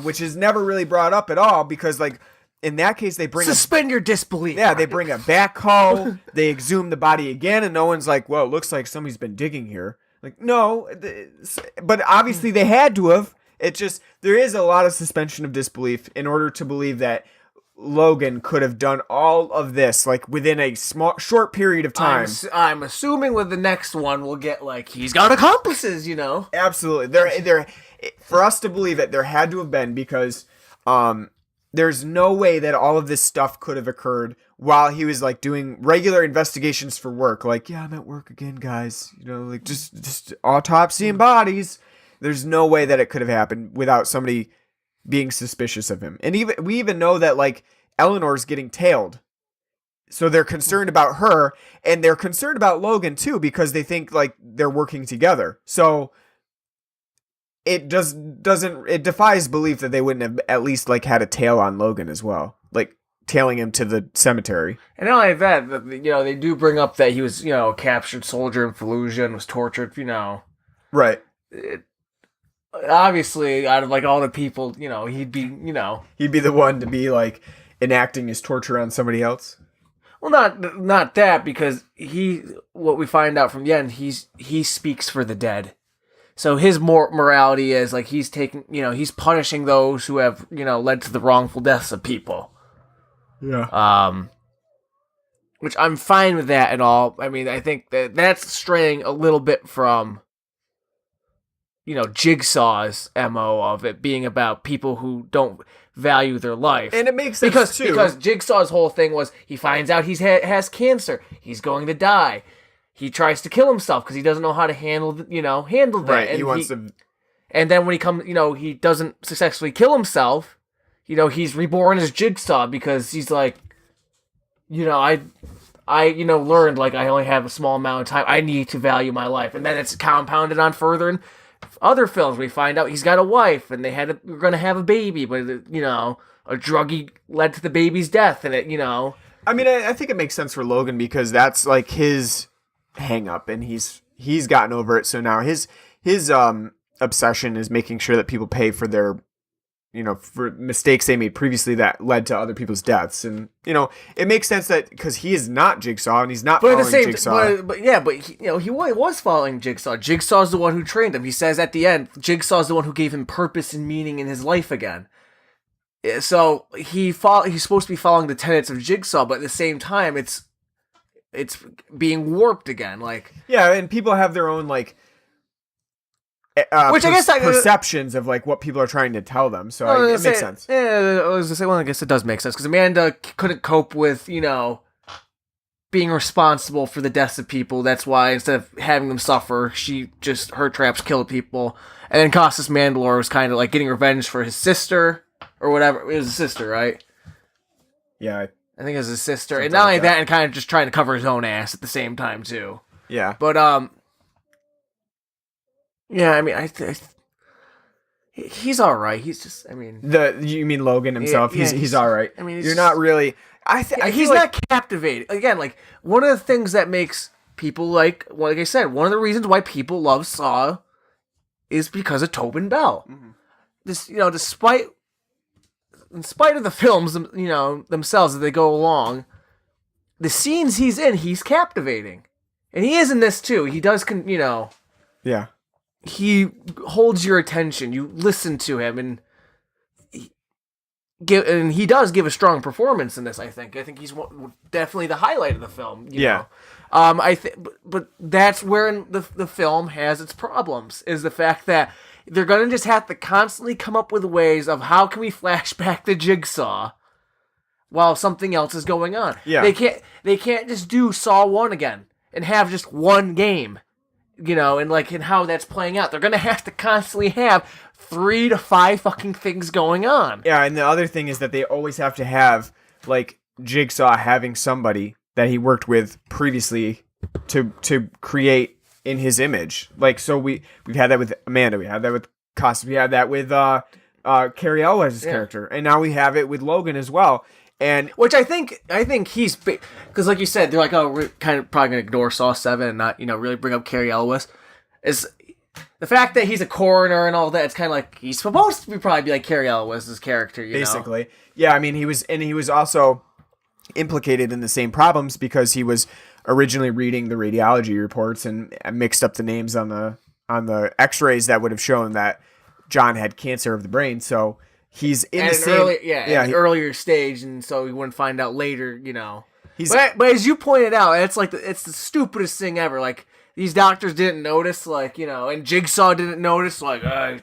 which is never really brought up at all, because, like, in that case, they suspend your disbelief. Yeah, they bring a backhoe, they exhume the body again, and no one's like, well, it looks like somebody's been digging here. Like, no, but obviously they had to have. It's just, there is a lot of suspension of disbelief in order to believe that Logan could have done all of this, like, within a short period of time. I'm assuming with the next one we'll get, like, he's got accomplices, Absolutely. There, for us to believe it, there had to have been, because there's no way that all of this stuff could have occurred while he was, like, doing regular investigations for work. Like, yeah, I'm at work again, guys. Like, just autopsying bodies. There's no way that it could have happened without somebody being suspicious of him. And we even know that, like, Eleanor's getting tailed. So they're concerned about her, and they're concerned about Logan too, because they think, like, they're working together. So it defies belief that they wouldn't have at least, like, had a tail on Logan as well, like, tailing him to the cemetery. And not only that, they do bring up that he was, a captured soldier in Fallujah and was tortured, Right. Obviously, out of, like, all the people, he'd be the one to be, like, enacting his torture on somebody else. Well, not that, because what we find out from the end, he speaks for the dead. So his morality is, like, he's taking, he's punishing those who have, led to the wrongful deaths of people. Yeah. Which I'm fine with that and all. I mean, I think that's straying a little bit from, Jigsaw's MO of it being about people who don't value their life. And it makes sense, too. Because Jigsaw's whole thing was, he finds out he has cancer. He's going to die. he tries to kill himself because he doesn't know how to handle that. Right. And He wants to. And then when he comes, he doesn't successfully kill himself. He's reborn as Jigsaw because he's like, I learned like I only have a small amount of time. I need to value my life, and then it's compounded on further in other films. We find out he's got a wife, and we're gonna have a baby, but a druggie led to the baby's death, and I mean, I think it makes sense for Logan because that's like his hang up, and he's gotten over it. So now his obsession is making sure that people pay for their for mistakes they made previously that led to other people's deaths. And, it makes sense that because he is not Jigsaw and he's not following Jigsaw. But he was following Jigsaw. Jigsaw's the one who trained him. He says at the end, Jigsaw's the one who gave him purpose and meaning in his life again. So he's supposed to be following the tenets of Jigsaw, but at the same time, it's being warped again. Like, yeah, and people have their own, like, which I guess perceptions of like what people are trying to tell them, so it makes sense. Yeah, I was gonna say, well, I guess it does make sense because Amanda couldn't cope with being responsible for the deaths of people. That's why instead of having them suffer, her traps killed people. And then Costas Mandalore was kind of like getting revenge for his sister or whatever. It was his sister, right? Yeah, I think it was his sister, and not only that, and kind of just trying to cover his own ass at the same time too. Yeah, but yeah, I mean, he's all right. He's just, I mean, you mean Logan himself? Yeah, he's all right. I mean, you're not really. He's not captivating. Again, like one of the things that makes people like I said, one of the reasons why people love Saw is because of Tobin Bell. Mm-hmm. This, in spite of the films, themselves as they go along, the scenes he's in, he's captivating, and he is in this too. He does, yeah. He holds your attention. You listen to him, and he does give a strong performance in this. I think he's definitely the highlight of the film. You know? But that's where the film has its problems. Is the fact that they're gonna just have to constantly come up with ways of how can we flash back to Jigsaw while something else is going on. Yeah, they can't just do Saw 1 again and have just one game. And how that's playing out. They're going to have to constantly have 3 to 5 fucking things going on. Yeah, and the other thing is that they always have to have, like, Jigsaw having somebody that he worked with previously to create in his image. Like, so we've had that with Amanda, we had that with Costas, we had that with Cary Elwes' character, and now we have it with Logan as well. And which I think he's because like you said, they're like, oh, we're kind of probably gonna ignore Saw 7 and not really bring up Cary Elwes. Is the fact that he's a coroner and all that? It's kind of like he's supposed to probably be like Cary Elwes' character, basically. Yeah, I mean he was also implicated in the same problems because he was originally reading the radiology reports and mixed up the names on the X-rays that would have shown that John had cancer of the brain. So. He's in the same earlier stage, and so we wouldn't find out later, But as you pointed out, it's the stupidest thing ever. Like these doctors didn't notice, and Jigsaw didn't notice, I've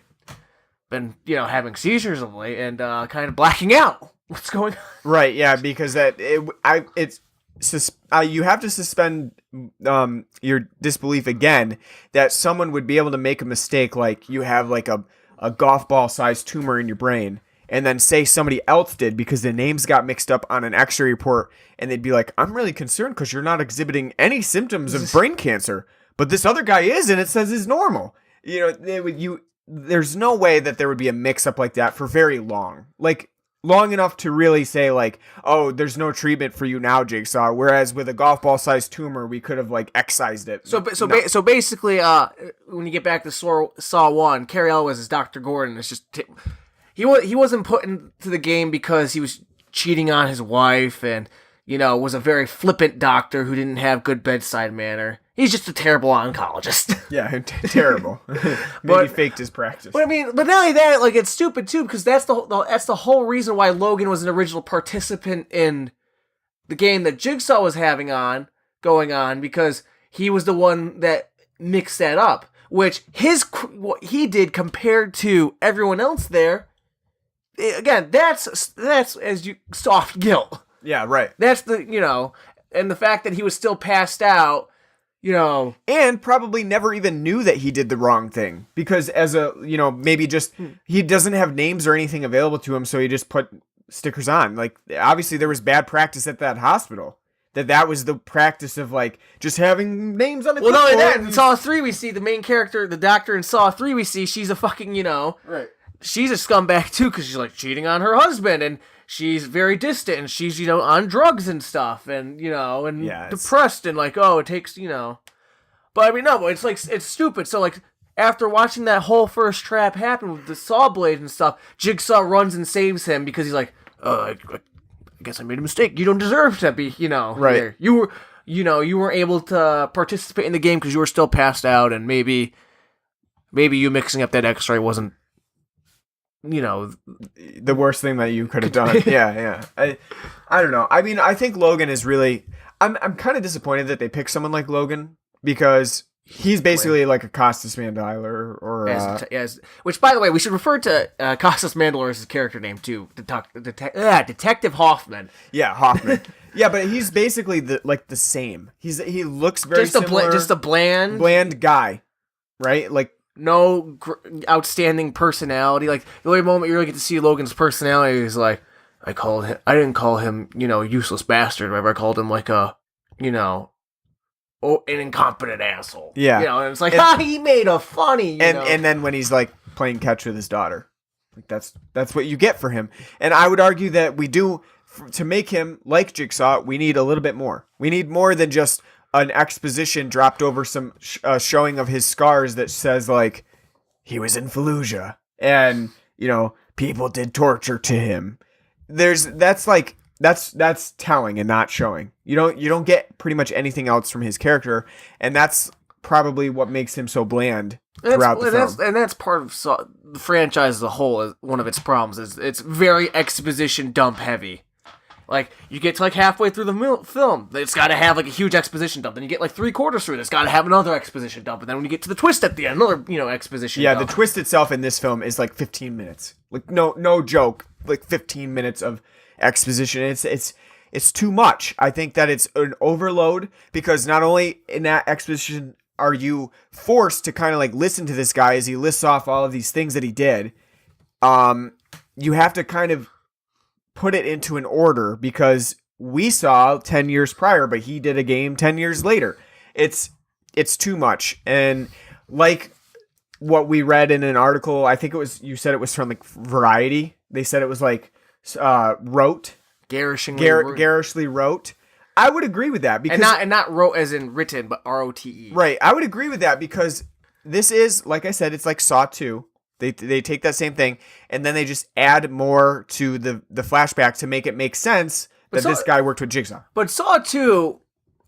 been having seizures of late and kind of blacking out. What's going on? Right? Yeah, because you have to suspend your disbelief again that someone would be able to make a mistake, like you have like a golf ball sized tumor in your brain, and then say somebody else did because the names got mixed up on an X-ray report, and they'd be like, I'm really concerned because you're not exhibiting any symptoms of brain cancer, but this other guy is, and it says he's normal. There's no way that there would be a mix up like that for very long. Like long enough to really say like, oh, there's no treatment for you now, Jigsaw. Whereas with a golf ball sized tumor, we could have like excised it. So basically, when you get back to Saw 1, Cary Elwes is Dr. Gordon. It's just he wasn't put into the game because he was cheating on his wife and was a very flippant doctor who didn't have good bedside manner. He's just a terrible oncologist. Yeah, terrible. Maybe faked his practice. But not only that, like it's stupid too because that's the whole reason why Logan was an original participant in the game that Jigsaw was going on because he was the one that mixed that up. Which what he did compared to everyone else there, again, that's as you soft guilt. Yeah, right. That's and the fact that he was still passed out. and probably never even knew that he did the wrong thing, because as a, maybe just he doesn't have names or anything available to him, so he just put stickers on. Like, obviously there was bad practice at that hospital. That was the practice of, like, just having names on the clipboard. Well, no, in Saw 3 we see the main character, the doctor in Saw 3 we see, she's a fucking, right. She's a scumbag too, because she's, like, cheating on her husband, and she's very distant, and she's, on drugs and stuff, and, depressed, and, like, it takes, But, I mean, no, it's, like, it's stupid. So, like, after watching that whole first trap happen with the saw blade and stuff, Jigsaw runs and saves him, because he's like, I guess I made a mistake. You don't deserve to be, right. Here. You were, you weren't able to participate in the game because you were still passed out, and maybe you mixing up that X-ray wasn't, the worst thing that you could have done. Yeah. I don't know. I mean, I think Logan is really. I'm kind of disappointed that they picked someone like Logan, because he's basically like a Costas Mandylor, or which, by the way, we should refer to Costas Mandylor as his character name too, Detective Hoffman. Yeah, Hoffman. Yeah, but he's basically the same. He looks very similar. Just a bland guy, right? Like, no outstanding personality. Like, the only moment you really get to see Logan's personality is like, I didn't call him, useless bastard. Whatever. I called him like an incompetent asshole. Yeah. And it's like, he made a funny, And then when he's like playing catch with his daughter, like that's what you get for him. And I would argue that we do, to make him like Jigsaw, we need a little bit more. We need more than just an exposition dropped over some showing of his scars that says, like, he was in Fallujah and, people did torture to him. That's telling and not showing. You don't get pretty much anything else from his character, and that's probably what makes him so bland throughout the film. And that's part of the franchise as a whole. One of its problems is it's very exposition dump heavy. Like, you get to like halfway through the film, it's got to have like a huge exposition dump. Then you get like 3/4 through it, it's got to have another exposition dump. And then when you get to the twist at the end, another exposition dump. Yeah, the twist itself in this film is like 15 minutes. Like, no joke, like 15 minutes of exposition. It's too much. I think that it's an overload, because not only in that exposition are you forced to kind of like listen to this guy as he lists off all of these things that he did. You have to kind of put it into an order, because we saw 10 years prior, but he did a game 10 years later. It's too much. And like what we read in an article, I think you said it was from like Variety. They said it was like garishly wrote. I would agree with that, because and not wrote as in written, but ROTE. Right. I would agree with that, because this is, like I said, it's like Saw 2. They take that same thing, and then they just add more to the flashback to make it make sense that this guy worked with Jigsaw. But Saw 2,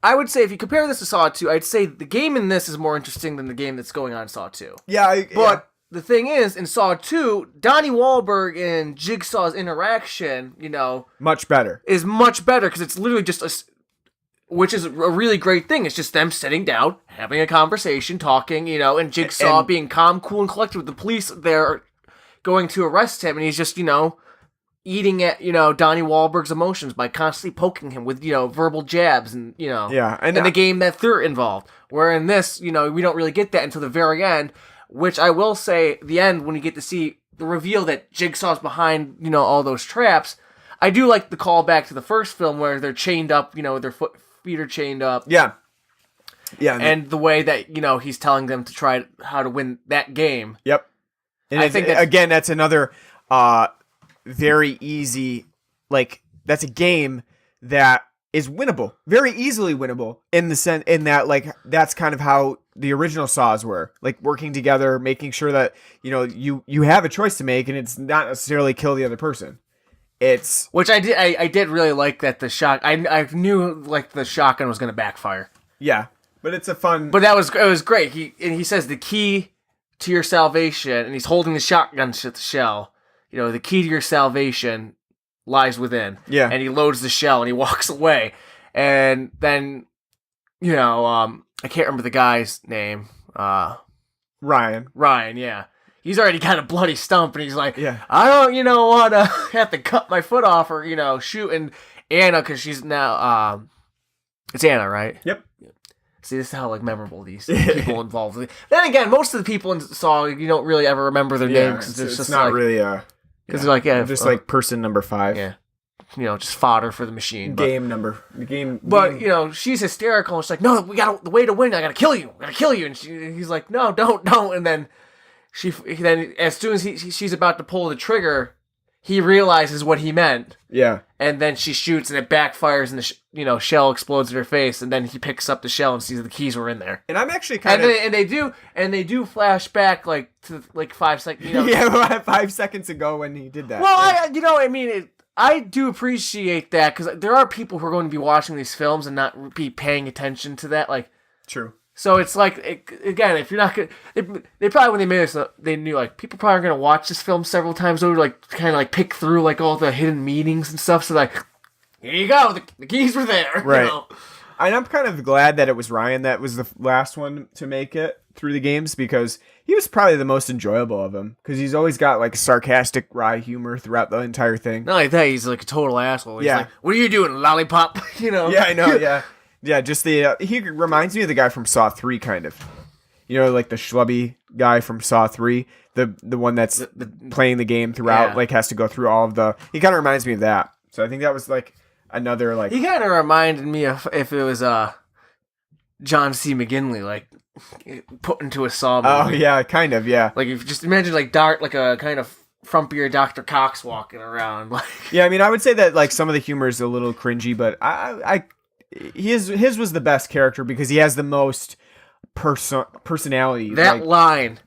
I would say, if you compare this to Saw 2, I'd say the game in this is more interesting than the game that's going on in Saw 2. Yeah, but the thing is, in Saw 2, Donnie Wahlberg and Jigsaw's interaction, much better. Is much better, because it's literally just which is a really great thing. It's just them sitting down, having a conversation, talking, and Jigsaw being calm, cool, and collected with the police there going to arrest him, and he's just, eating at, Donnie Wahlberg's emotions by constantly poking him with, verbal jabs and, Yeah. And the game that they're involved. Where in this, we don't really get that until the very end, which I will say, the end, when you get to see the reveal that Jigsaw's behind, all those traps, I do like the callback to the first film where they're chained up, their feet are chained up. Yeah. Yeah. And the way that, he's telling them to try how to win that game. Yep. And I think that's another very easy, like, that's a game that is winnable, very easily winnable in that, like, that's kind of how the original Saws were, like, working together, making sure that, you have a choice to make, and it's not necessarily kill the other person. Which I did really like that I knew like the shotgun was going to backfire. Yeah, but it's a fun. But it was great. He says the key to your salvation, and he's holding the shotgun shell. The key to your salvation lies within. Yeah, and he loads the shell and he walks away, and then I can't remember the guy's name. Ryan. Yeah. He's already got a bloody stump, and he's like, yeah. I don't, want to have to cut my foot off or, shoot. And Anna, because she's now, it's Anna, right? Yep. See, this is how like memorable these people involved. Then again, most of the people in Saw you don't really ever remember their names. It's just not like, really because they're like just like person number 5. Yeah, just fodder for the machine. But she's hysterical. And she's like, no, we got the way to win. I gotta kill you. And he's like, no, don't. And then then as soon as she's about to pull the trigger, he realizes what he meant. Yeah. And then she shoots and it backfires and the shell explodes in her face. And then he picks up the shell and sees the keys were in there. And I'm actually kind of... And they do flash back to 5 seconds. Yeah, 5 seconds ago when he did that. Well, I do appreciate that because there are people who are going to be watching these films and not be paying attention to that. Like, true. So it's like, again, if you're not going to... They probably, when they made this, they knew, like, people probably are going to watch this film several times over, like, kind of, like, pick through, like, all the hidden meanings and stuff. So, like, here you go. The keys were there. Right. And I'm kind of glad that it was Ryan that was the last one to make it through the games because he was probably the most enjoyable of them because he's always got, like, sarcastic, wry humor throughout the entire thing. Not like that, he's, like, a total asshole. He's like, what are you doing, lollipop? Yeah, I know, yeah. Yeah, just he reminds me of the guy from Saw 3, kind of. Like the schlubby guy from Saw 3, the one that's playing the game throughout, like has to go through all of the... He kind of reminds me of that. So I think that was like another like... He kind of reminded me of if it was John C. McGinley, like put into a Saw movie. Oh yeah, kind of, yeah. Like if just imagine like a kind of frumpier Dr. Cox walking around. Like yeah, I mean, I would say that like some of the humor is a little cringy, but his was the best character because he has the most personality. That line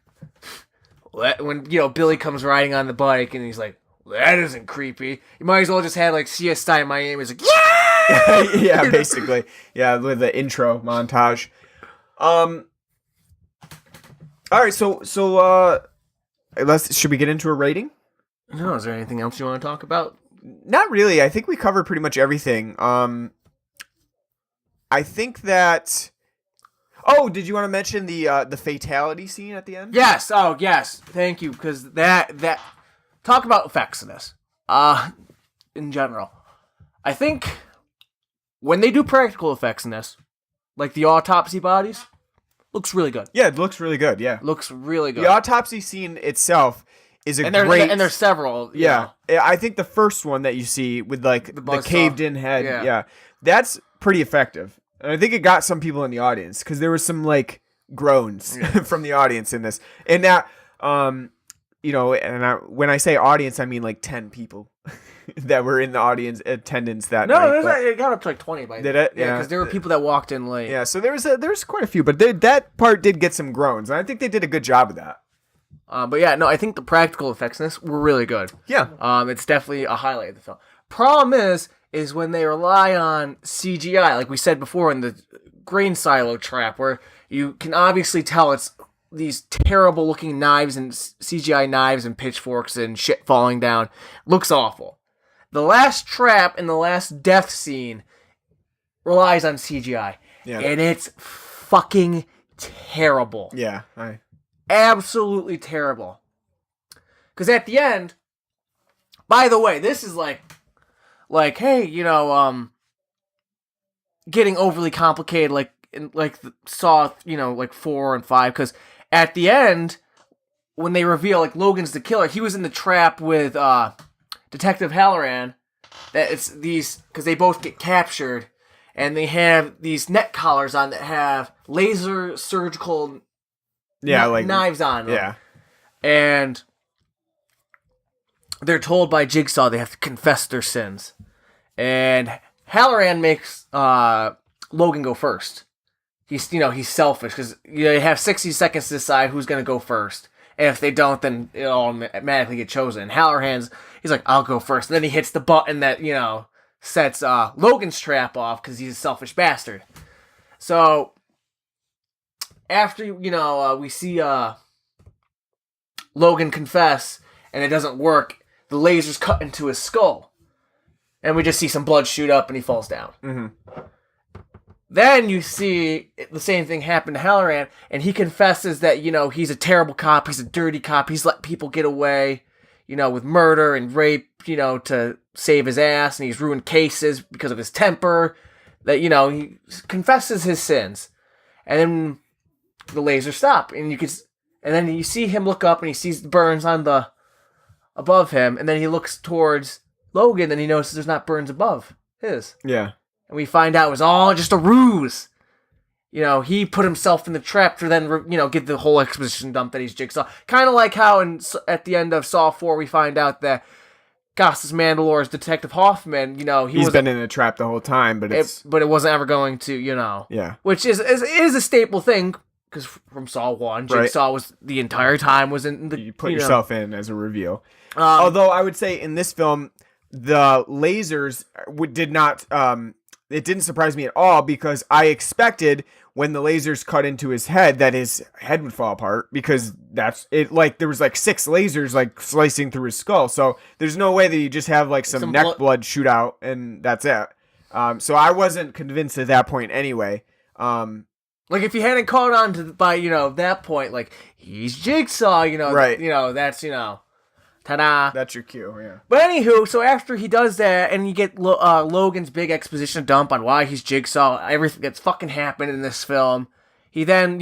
when Billy comes riding on the bike and he's like, "That isn't creepy." You might as well just have like CSI Miami. It's like, yeah, yeah, basically, yeah, with the intro montage. All right, so should we get into a rating? No, is there anything else you want to talk about? Not really. I think we covered pretty much everything. I think that... Oh, did you want to mention the fatality scene at the end? Yes. Oh, yes. Thank you, because that talk about effects in this. In general, I think when they do practical effects in this, like the autopsy bodies, looks really good. Yeah, it looks really good. Yeah, looks really good. The autopsy scene itself is and there's several. Yeah, I think the first one that you see with like the caved-in head, yeah, that's pretty effective. And I think it got some people in the audience because there was some like groans from the audience in this. And that, when I say audience, I mean like 10 people that were in the audience attendance that night. No, it got up to like 20 by then. Did it? Yeah, because there were people that walked in late. Yeah, so there's quite a few, but that part did get some groans, and I think they did a good job of that. But yeah, no, I think the practical effects in this were really good. Yeah. It's definitely a highlight of the film. Problem is when they rely on CGI, like we said before in the grain silo trap, where you can obviously tell it's these terrible looking knives and CGI knives and pitchforks and shit falling down. Looks awful. The last trap and the last death scene relies on CGI. Yeah. And it's fucking terrible. Yeah. Absolutely terrible. Because at the end, by the way, this is like, hey, getting overly complicated, like Saw, like 4 and 5, because at the end, when they reveal like Logan's the killer, he was in the trap with Detective Halloran. That it's these because they both get captured, and they have these neck collars on that have laser surgical knives on them. Yeah, and they're told by Jigsaw they have to confess their sins. And Halloran makes Logan go first. He's selfish because they have 60 seconds to decide who's going to go first. And if they don't, then it'll automatically get chosen. And Halloran's, he's like, I'll go first. And then he hits the button that, sets Logan's trap off because he's a selfish bastard. So, after, we see Logan confess and it doesn't work, the laser's cut into his skull. And we just see some blood shoot up and he falls down. Mm-hmm. Then you see the same thing happen to Halloran, and he confesses that, he's a terrible cop, he's a dirty cop, he's let people get away, with murder and rape, to save his ass, and he's ruined cases because of his temper, that, he confesses his sins. and then the lasers stop, and then you see him look up, and he sees the burns on the above him, and then he looks towards Logan, and he notices there's not burns above his. Yeah. And we find out it was all just a ruse. You know, he put himself in the trap to then, get the whole exposition dump that he's Jigsaw. Kind of like how at the end of Saw 4, we find out that Costas Mandalore's Detective Hoffman, he's been in a trap the whole time, but it wasn't ever going to, Yeah. Which is a staple thing, because from Saw 1, Jigsaw was the entire time was in the... You put yourself in as a reveal. Although I would say in this film, the lasers did not... it didn't surprise me at all, because I expected when the lasers cut into his head that his head would fall apart, because that's it. Like there was like 6 lasers like slicing through his skull, so there's no way that you just have like some neck blood shoot out and that's it. So I wasn't convinced at that point anyway. Like if you hadn't caught on to by that point, like he's Jigsaw, right? That's ta-da. That's your cue, yeah. But anywho, so after he does that, and you get Logan's big exposition dump on why he's Jigsaw, everything that's fucking happened in this film, he then,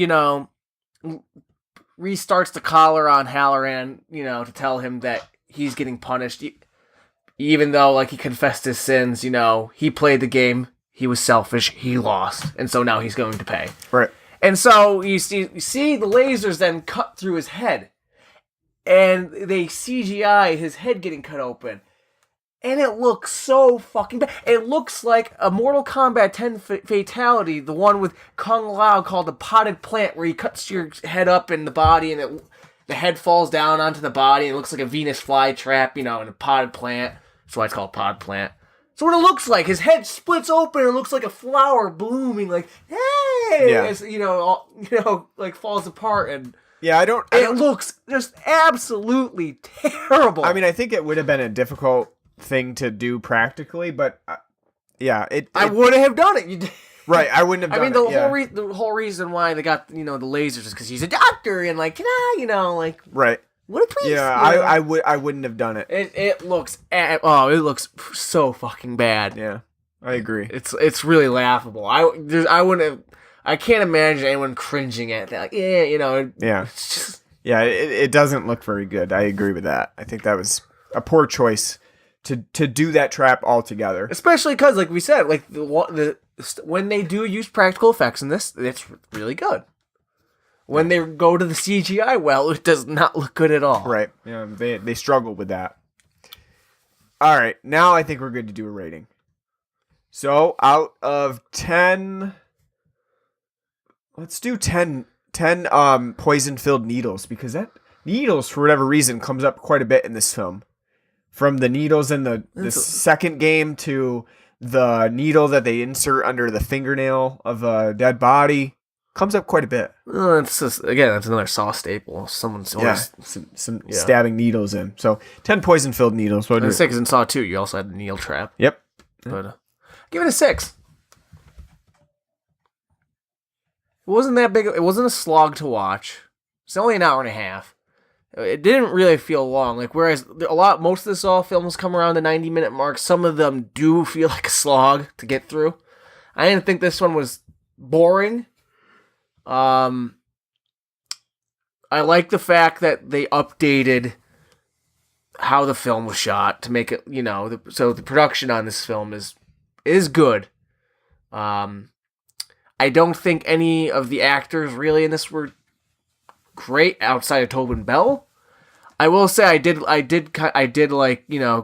restarts the collar on Halloran, to tell him that he's getting punished, even though, like, he confessed his sins, he played the game, he was selfish, he lost, and so now he's going to pay. Right. And so you see the lasers then cut through his head. And they CGI his head getting cut open. And it looks so fucking bad. It looks like a Mortal Kombat 10 fatality, the one with Kung Lao called the potted plant, where he cuts your head up in the body and the head falls down onto the body and it looks like a Venus flytrap, in a potted plant. That's why it's called pod plant. So what it looks like, his head splits open and it looks like a flower blooming, like, hey! Yeah. As, like falls apart and... Yeah, It looks just absolutely terrible. I mean, I think it would have been a difficult thing to do practically, but I wouldn't have done it. Right, I wouldn't have done it. The whole reason why they got the lasers is because he's a doctor and like right. What a priest. Yeah, I wouldn't have done it. It looks it looks so fucking bad. Yeah, I agree. It's really laughable. I wouldn't have. I can't imagine anyone cringing at that. Like, Yeah. It's just... Yeah, it doesn't look very good. I agree with that. I think that was a poor choice to do that trap altogether. Especially because, like we said, like when they do use practical effects in this, it's really good. When they go to the CGI, well, it does not look good at all. Right. Yeah, they struggle with that. All right, now I think we're good to do a rating. So, out of 10... Let's do 10 poison-filled needles, because that needles, for whatever reason, comes up quite a bit in this film. From the needles in the second game to the needle that they insert under the fingernail of a dead body. Comes up quite a bit. It's just, again, that's another Saw staple. Someone's some stabbing needles in. So 10 poison-filled needles. And 6 in Saw 2, you also had the needle trap. Yep. But give it a 6. It wasn't that big. It wasn't a slog to watch. It's only an hour and a half. It didn't really feel long. Like whereas most of the Saw films come around the 90-minute mark. Some of them do feel like a slog to get through. I didn't think this one was boring. I like the fact that they updated how the film was shot to make it, so the production on this film is good. I don't think any of the actors really in this were great outside of Tobin Bell. I will say I did like,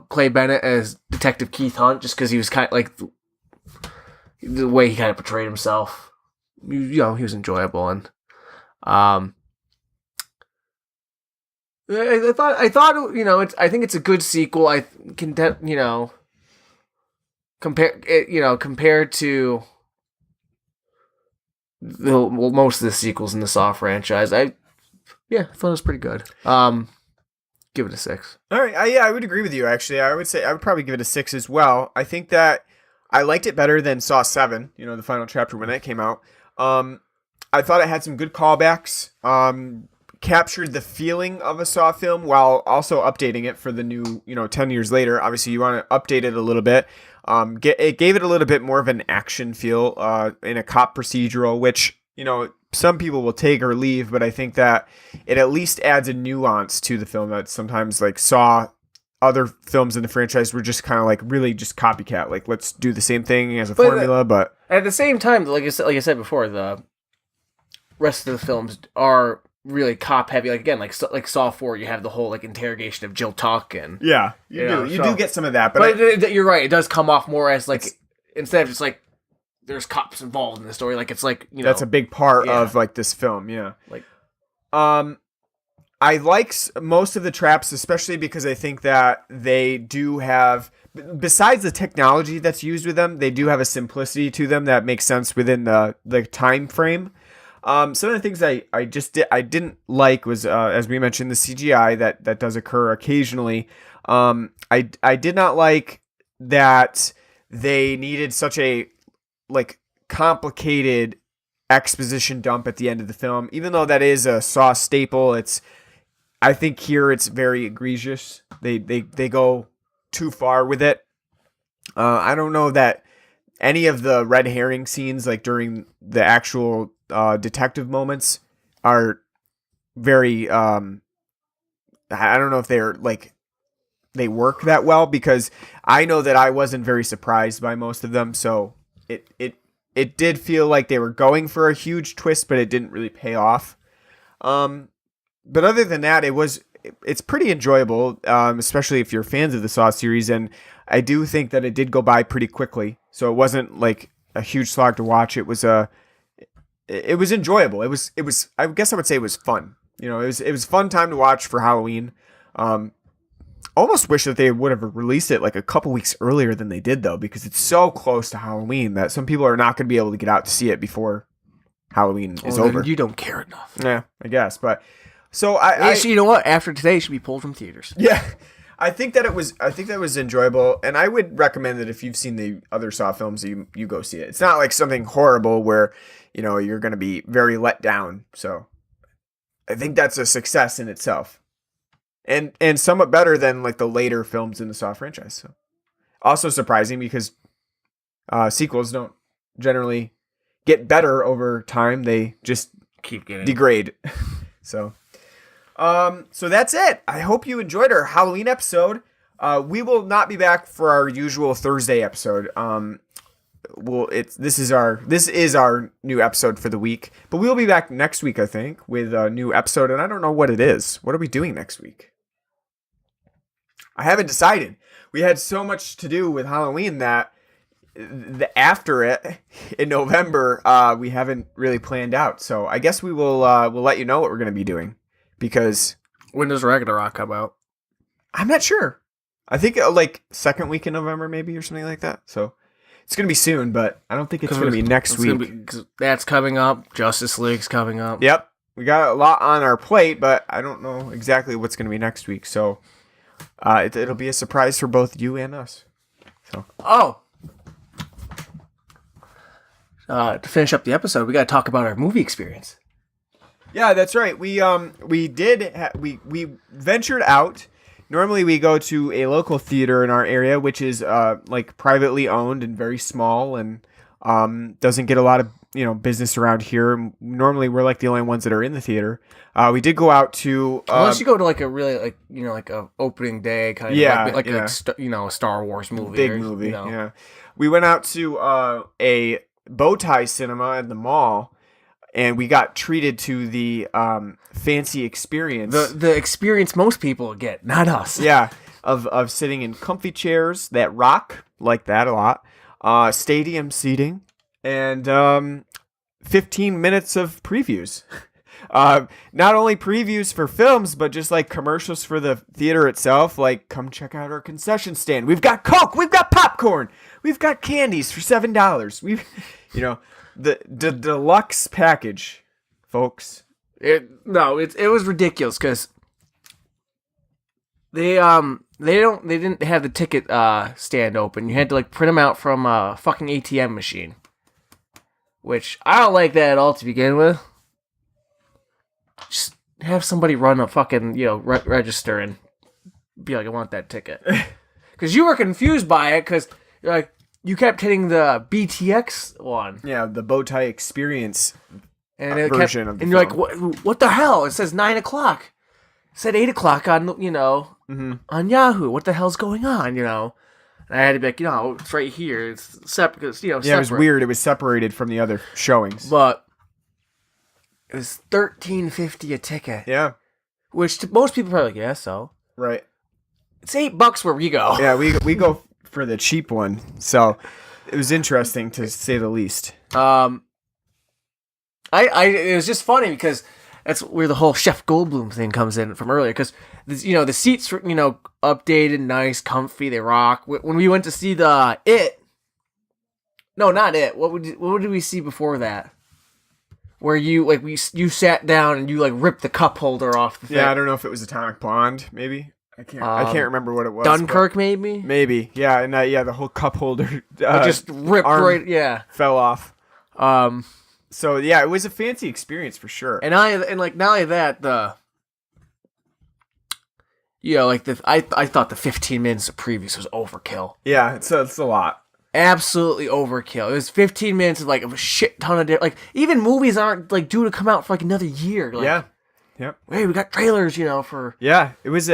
Clay Bennett as Detective Keith Hunt, just because he was kind of like the way he kind of portrayed himself. He was enjoyable, and I thought I think it's a good sequel. I can compared to most of the sequels in the Saw franchise, I thought it was pretty good. Give it a 6. All right, I would agree with you. Actually, I would probably give it a 6 as well. I think that I liked it better than Saw 7. The final chapter when that came out. I thought it had some good callbacks. Captured the feeling of a Saw film while also updating it for the new, 10 years later. Obviously, you want to update it a little bit. It gave it a little bit more of an action feel in a cop procedural, which some people will take or leave, but I think that it at least adds a nuance to the film that sometimes like Saw other films in the franchise were just kind of like really just copycat. Like, let's do the same thing as a formula, but at the same time, like I said before, the rest of the films are really cop heavy. Like again, like Saw 4, you have the whole like interrogation of Jill Tuck and you do get some of that, but you're right. It does come off more as like instead of just like there's cops involved in the story. Like it's like that's a big part of like this film. Yeah, like I like most of the traps, especially because I think that they do have, besides the technology that's used with them, they do have a simplicity to them that makes sense within the time frame. Some of the things I didn't like was, as we mentioned, the CGI that does occur occasionally. I did not like that they needed such a like complicated exposition dump at the end of the film, even though that is a Saw staple. I think here it's very egregious. They go too far with it. I don't know that any of the red herring scenes, like during the actual detective moments, are very. I don't know if they're like they work that well, because I know that I wasn't very surprised by most of them. So it did feel like they were going for a huge twist, but it didn't really pay off. But other than that, it's pretty enjoyable, especially if you're fans of the Saw series. And I do think that it did go by pretty quickly, so it wasn't like a huge slog to watch. It was enjoyable. It was. I guess I would say it was fun. It was a fun time to watch for Halloween. Almost wish that they would have released it like a couple weeks earlier than they did, though, because it's so close to Halloween that some people are not going to be able to get out to see it before Halloween is over. You don't care enough. Yeah, I guess, but. So actually, you know what? After today, it should be pulled from theaters. Yeah, I think that was enjoyable, and I would recommend that if you've seen the other Saw films, you go see it. It's not like something horrible where you're going to be very let down. So I think that's a success in itself, and somewhat better than like the later films in the Saw franchise. So also surprising because sequels don't generally get better over time; they just keep getting degrade. So that's it. I hope you enjoyed our Halloween episode. We will not be back for our usual Thursday episode. This is our new episode for the week, but we will be back next week, I think, with a new episode, and I don't know what it is. What are we doing next week? I haven't decided. We had so much to do with Halloween that after it in November, we haven't really planned out. So I guess we'll let you know what we're going to be doing. Because when does Ragnarok come out? I'm not sure. I think like second week in November, maybe, or something like that. So it's going to be soon, but I don't think it's going to be next week. That's coming up. Justice League's coming up. Yep. We got a lot on our plate, but I don't know exactly what's going to be next week. So it'll be a surprise for both you and us. So to finish up the episode, we got to talk about our movie experience. Yeah, that's right. We ventured out. Normally we go to a local theater in our area, which is like privately owned and very small and doesn't get a lot of business around here. Normally we're like the only ones that are in the theater. We did go out to unless you go to like a really like a opening day kind of like a Star Wars movie, big movie. Yeah, we went out to a bow tie cinema in the mall. And we got treated to the fancy experience. The experience most people get, not us. Yeah, of sitting in comfy chairs that rock, like that a lot. Stadium seating. And 15 minutes of previews. Not only previews for films, but just like commercials for the theater itself. Like, come check out our concession stand. We've got Coke. We've got popcorn. We've got candies for $7. We've, The deluxe package, folks. It was ridiculous because they didn't have the ticket stand open. You had to like print them out from a fucking ATM machine, which I don't like that at all to begin with. Just have somebody run a fucking register and be like, I want that ticket, because you were confused by it because you're like. You kept hitting the BTX one. Yeah, the bow tie experience and it version of the and you're film. like, what the hell? It says 9 o'clock. It said 8 o'clock on on Yahoo. What the hell's going on? And I had to be like, it's right here. It's separate. Yeah, it was weird. It was separated from the other showings. But it was $13.50 a ticket. Yeah, which to most people are probably like, yeah, so right. It's $8 where we go. Yeah, we go for the cheap one. So it was interesting to say the least. It was just funny because that's where the whole Chef Goldblum thing comes in from earlier. Because the seats were updated, nice, comfy, they rock. When we went to see not It. What did we see before that? Where you sat down and you ripped the cup holder off the thing. Yeah, I don't know if it was Atomic Blonde, maybe. I can't remember what it was. Dunkirk, maybe. Maybe, yeah, and the whole cup holder just ripped right. Yeah, fell off. So yeah, it was a fancy experience for sure. And not only that, I thought the 15 minutes of previous was overkill. Yeah, it's a lot. Absolutely overkill. It was 15 minutes of a shit ton of even movies aren't due to come out for another year. Yeah. Yep. Hey, we got trailers, for. Yeah, it was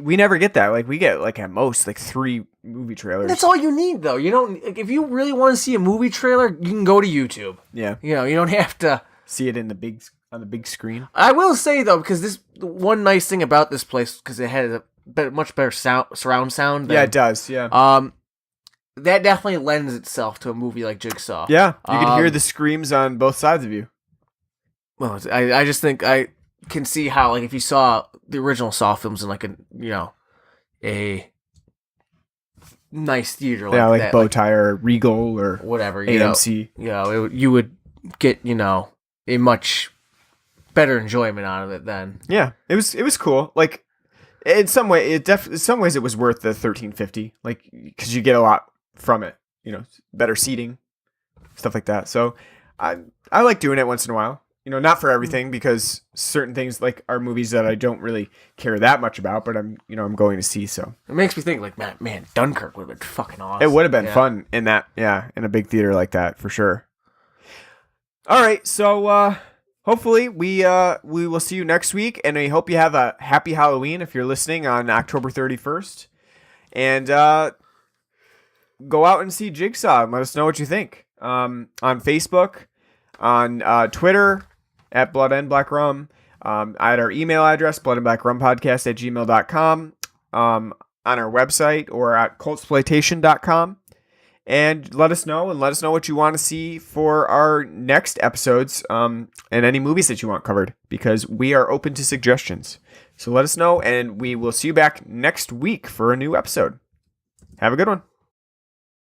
we never get that. We get at most 3 movie trailers. That's all you need though. You don't if you really want to see a movie trailer, you can go to YouTube. Yeah. You don't have to see it on the big screen. I will say though, because this one nice thing about this place, because it had a much better surround sound. Yeah, it does. Yeah. That definitely lends itself to a movie like Jigsaw. Yeah, you could hear the screams on both sides of you. Well, I just think I can see how if you saw the original Saw films in a nice theater like that, Bowtie or Regal or whatever, AMC. You would get a much better enjoyment out of it then. Yeah, it was cool. In some way, in some ways it was worth the $13.50. Because you get a lot from it. Better seating, stuff like that. So I like doing it once in a while. Not for everything, because certain things are movies that I don't really care that much about, but I'm going to see. So it makes me think man, Dunkirk would have been fucking awesome. It would have been fun in that, in a big theater like that for sure. All right, so hopefully we will see you next week, and I hope you have a happy Halloween if you're listening on October 31st, and go out and see Jigsaw and let us know what you think on Facebook, on Twitter at Blood and Black Rum, at our email address bloodandblackrumpodcast@gmail.com, on our website or at cultsploitation.com, and let us know what you want to see for our next episodes, and any movies that you want covered, because we are open to suggestions. So let us know, and we will see you back next week for a new episode. Have a good one.